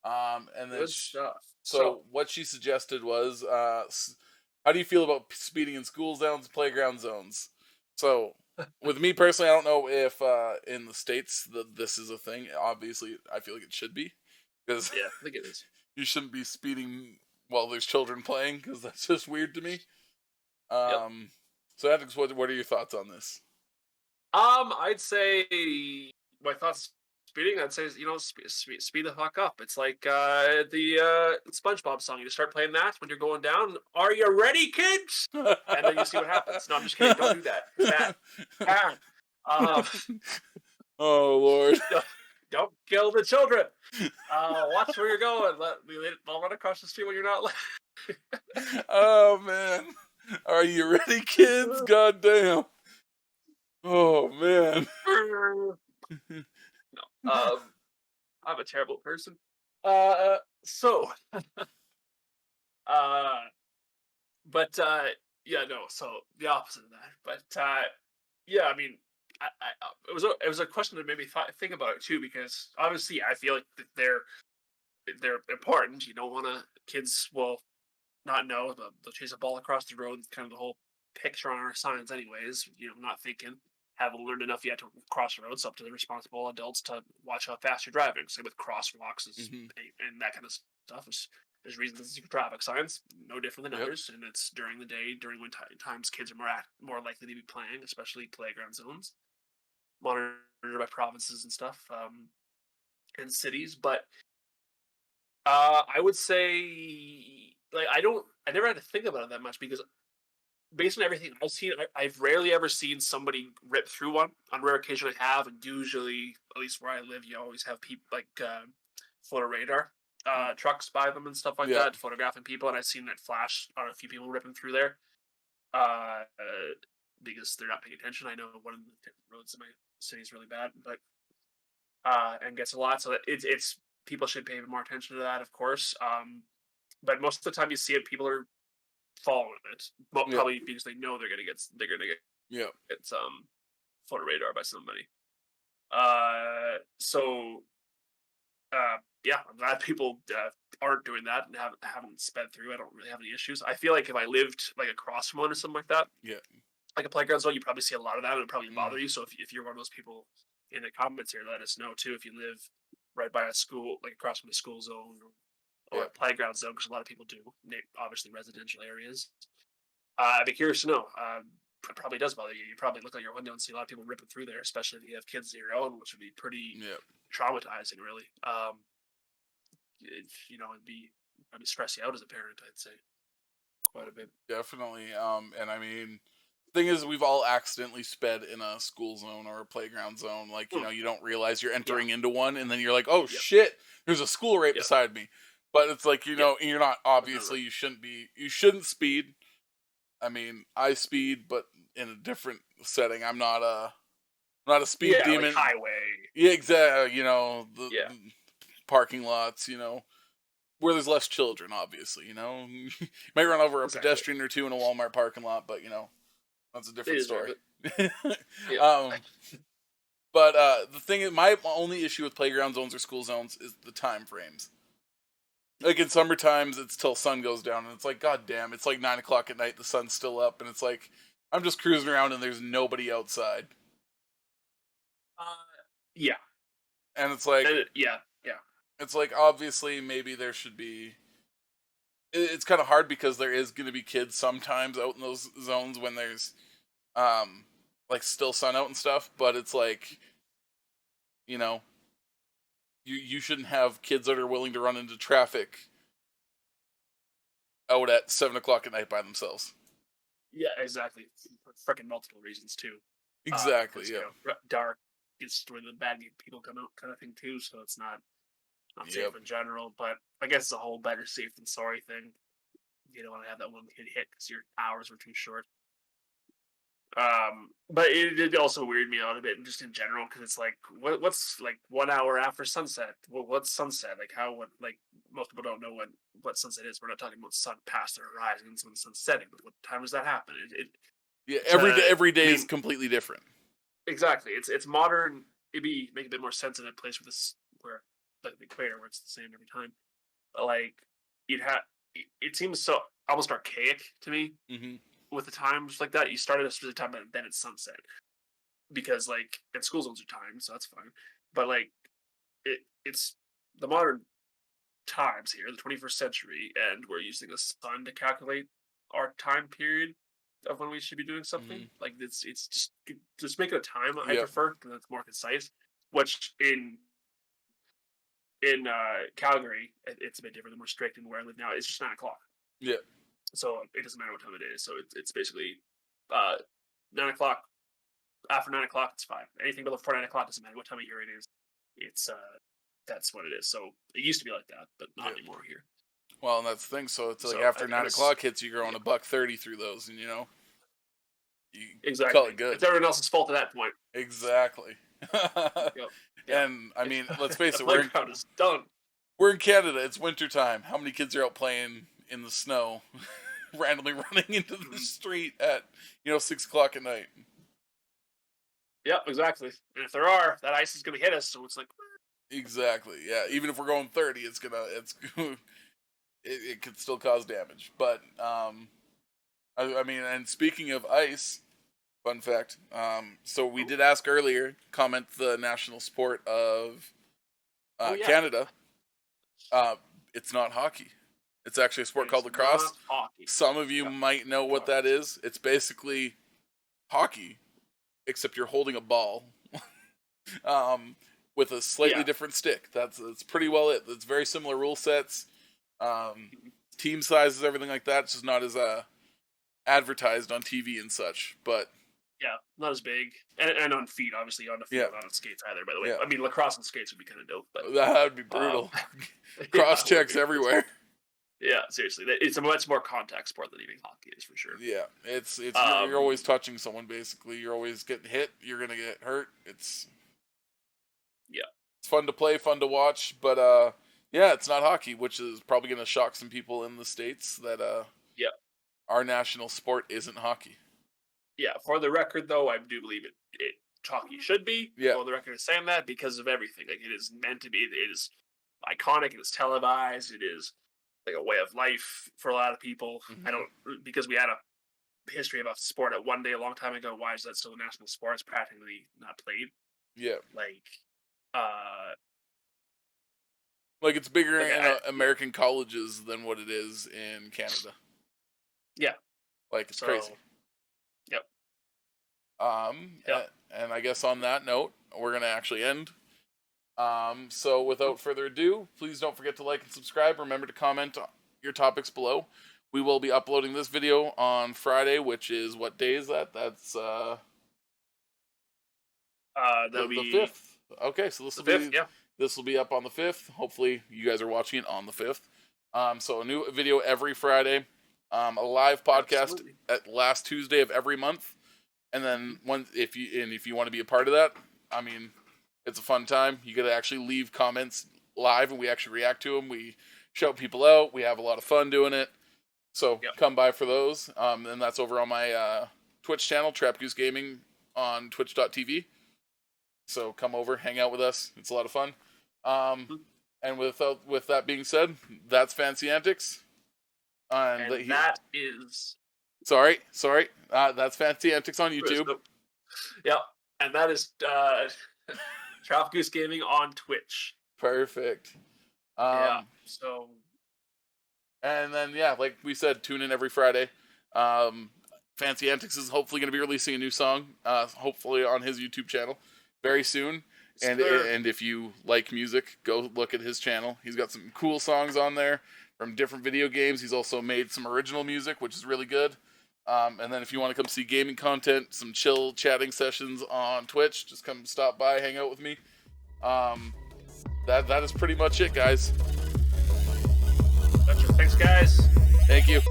And then
good stuff.
So what she suggested was, how do you feel about speeding in school zones, playground zones? So with me personally, I don't know if in the States this is a thing. Obviously, I feel like it should be. Because
I think it is.
You shouldn't be speeding while there's children playing, because that's just weird to me. So Antics, what are your thoughts on this?
I'd say my thoughts speeding, I'd say, speed the fuck up. It's like the SpongeBob song. You start playing that when you're going down. Are you ready, kids? And then you see what happens. No, I'm just kidding. Don't do that. It's bad.
Oh, Lord.
don't kill the children. Watch where you're going. I'll run across the street when you're not.
Oh man, are you ready, kids? Goddamn. Oh man.
No, I'm a terrible person. So, uh, but yeah, no. So the opposite of that. But yeah, I mean, it was a question that made me think about it too, because obviously I feel like that they're important. You don't want to kids will not know they'll chase a ball across the road. It's kind of the whole picture on our signs, anyways. Not thinking, haven't learned enough yet to cross the road. It's up to the responsible adults to watch how fast you're driving. Same with crosswalks
Mhm.
and that kind of stuff. There's reasons for traffic signs, no different than
Yep.
others, and it's during the day, during when times kids are more likely to be playing, especially playground zones, monitored by provinces and stuff, and cities. But I would say, like, I never had to think about it that much, because based on everything I've seen, I've rarely ever seen somebody rip through one. On rare occasion, I have, and usually, at least where I live, you always have people like photo radar trucks by them and stuff like
Yeah.
that, photographing people, and I've seen it flash on a few people ripping through there, uh, because they're not paying attention. I know one of the roads in my city is really bad, but and gets a lot, so it's people should pay more attention to that, of course. But most of the time, you see it, people are following it, well,
Yeah.
probably because they know they're gonna get
Yeah.
it's photo radar by somebody. So yeah, I'm glad people aren't doing that and haven't sped through. I don't really have any issues. I feel like if I lived like across from one or something like that,
Yeah.
like a playground zone, you probably see a lot of that, and it would probably
Mm.
bother you. So if you're one of those people in the comments here, let us know too if you live right by a school, like across from a school zone or
Yeah.
a playground zone, because a lot of people do. Obviously, residential areas. I'd be curious to know. It probably does bother you. You probably look out your window and see a lot of people ripping through there, especially if you have kids of your own, which would be pretty
Yeah.
traumatizing, really. It'd stress you out as a parent, I'd say, quite a bit.
Definitely. And I mean, thing is, we've all accidentally sped in a school zone or a playground zone. Like,
Hmm.
you don't realize you're
Yeah,
entering into one, and then you're like, oh
yeah,
shit, there's a school right
yeah,
beside me. But it's like,
yeah.
you're not,
Definitely.
obviously, you shouldn't speed. I mean, I speed, but in a different setting. I'm not a speed
Yeah, like
demon.
highway.
Yeah, exactly.
Yeah,
The parking lots, where there's less children, obviously, you might run over a
exactly.
pedestrian or two in a Walmart parking lot, but that's a
They
different
deserve
story.
it. Yeah,
um, but the thing is, my only issue with playground zones or school zones is the time frames. Like in summer times, it's till sun goes down, and it's like, god damn, it's like 9 o'clock at night, the sun's still up, and it's like I'm just cruising around and there's nobody outside,
yeah,
and
yeah, yeah,
it's like obviously maybe there should be. It's kind of hard because there is going to be kids sometimes out in those zones when there's like still sun out and stuff, but it's like you know you shouldn't have kids that are willing to run into traffic out at 7 o'clock at night by themselves.
yeah. Exactly. For freaking multiple reasons too.
Exactly.
Because
Yeah.
dark is where the bad people come out, kind of thing too. So it's not safe
Yep.
in general. But I guess it's a whole better safe than sorry thing. You don't want to have that one kid hit because your hours were too short. But it did also weird me out a bit, just in general, because it's like, what's like 1 hour after sunset? Well, what's sunset? Like like most people don't know what sunset is. We're not talking about sun past the horizon when the sun's setting, but what time does that happen?
Yeah.
To
Every
I
day is
mean,
completely different.
exactly. It's modern. It'd make a bit more sense in a place where like the equator, where it's the same every time. But like you'd have, it seems so almost archaic to me
Hmm.
with the times like that. You start at a specific time, and then it's sunset, because like and school zones are timed, so that's fine. But like it's the modern times here, the 21st century, and we're using the sun to calculate our time period of when we should be doing something.
Hmm.
Like it's just make it a time I
Yep.
prefer, because it's more concise. Which in Calgary, it's a bit different, more strict. And where I live now, it's just 9 o'clock,
Yeah.
so it doesn't matter what time it is. So it's basically 9 o'clock. After 9 o'clock, it's fine. Anything before 9 o'clock doesn't matter what time of year it is. it's that's what it is. So it used to be like that, but not anymore here.
Well, and that's the thing. So it's like
So
after
I
9
was,
o'clock hits, you're going $1.30 through those, and you
exactly.
call it good.
It's everyone else's fault at that point.
Exactly.
Yep.
And I mean, let's face
The
it,
playground is done.
we're in Canada. It's winter time. How many kids are out playing in the snow, randomly running into the street at 6 o'clock at night?
Yep, exactly. And if there are, that ice is gonna hit us. So it's like,
Exactly. Yeah. Even if we're going 30, it could still cause damage. But I mean, and speaking of ice, fun fact. So we did ask earlier. Comment the national sport of Canada. It's not hockey. It's actually a sport called lacrosse.
Hockey.
Some of you might know what that is. It's basically hockey, except you're holding a ball with a slightly different stick. That's pretty well it. It's very similar rule sets, team sizes, everything like that. It's just not as advertised on TV and such. But
yeah, not as big, and on feet, obviously on the field, not on skates either. By the way, I mean lacrosse and skates would be kind of dope, but
that would be brutal. Cross checks everywhere.
Yeah, seriously, it's a much more contact sport than even hockey is for sure.
Yeah, it's you're always touching someone. Basically, you're always getting hit. You're gonna get hurt. It's fun to play, fun to watch, but it's not hockey, which is probably gonna shock some people in the States that our national sport isn't hockey.
Yeah, for the record though, I do believe it hockey should be.
Yeah,
for the record is saying that because of everything. Like it is meant to be. It is iconic. It is televised. It is like a way of life for a lot of people. I don't, because we had a history of a sport at one day a long time ago. Why is that still a national sport? It's practically not played.
Yeah,
like
it's bigger in American colleges than what it is in Canada.
Yeah,
like it's crazy.
Yep.
And I guess on that note, we're gonna actually end. So without further ado, please don't forget to like and subscribe. Remember to comment your topics below. We will be uploading this video on Friday, which is, what day is that? That's
that'll be
the 5th. Okay, so this will be up on the 5th. Hopefully you guys are watching it on the 5th. So a new video every Friday. A live podcast at last Tuesday of every month. And then if you want to be a part of that, I mean, it's a fun time. You get to actually leave comments live, and we actually react to them. We shout people out. We have a lot of fun doing it. So come by for those. And that's over on my Twitch channel, Goose Gaming, on twitch.tv. So come over, hang out with us. It's a lot of fun. And with that being said, that's Fancy Antics. And
that is...
Sorry. That's Fancy Antics on YouTube.
Yep. And that is Goose Gaming on Twitch.
Perfect.
So...
And then, like we said, tune in every Friday. Fancy Antics is hopefully going to be releasing a new song, hopefully on his YouTube channel very soon. And if you like music, go look at his channel. He's got some cool songs on there from different video games. He's also made some original music, which is really good. And then if you want to come see gaming content, some chill chatting sessions on Twitch, just come stop by, hang out with me. That is pretty much it, guys.
Thanks, guys.
Thank you.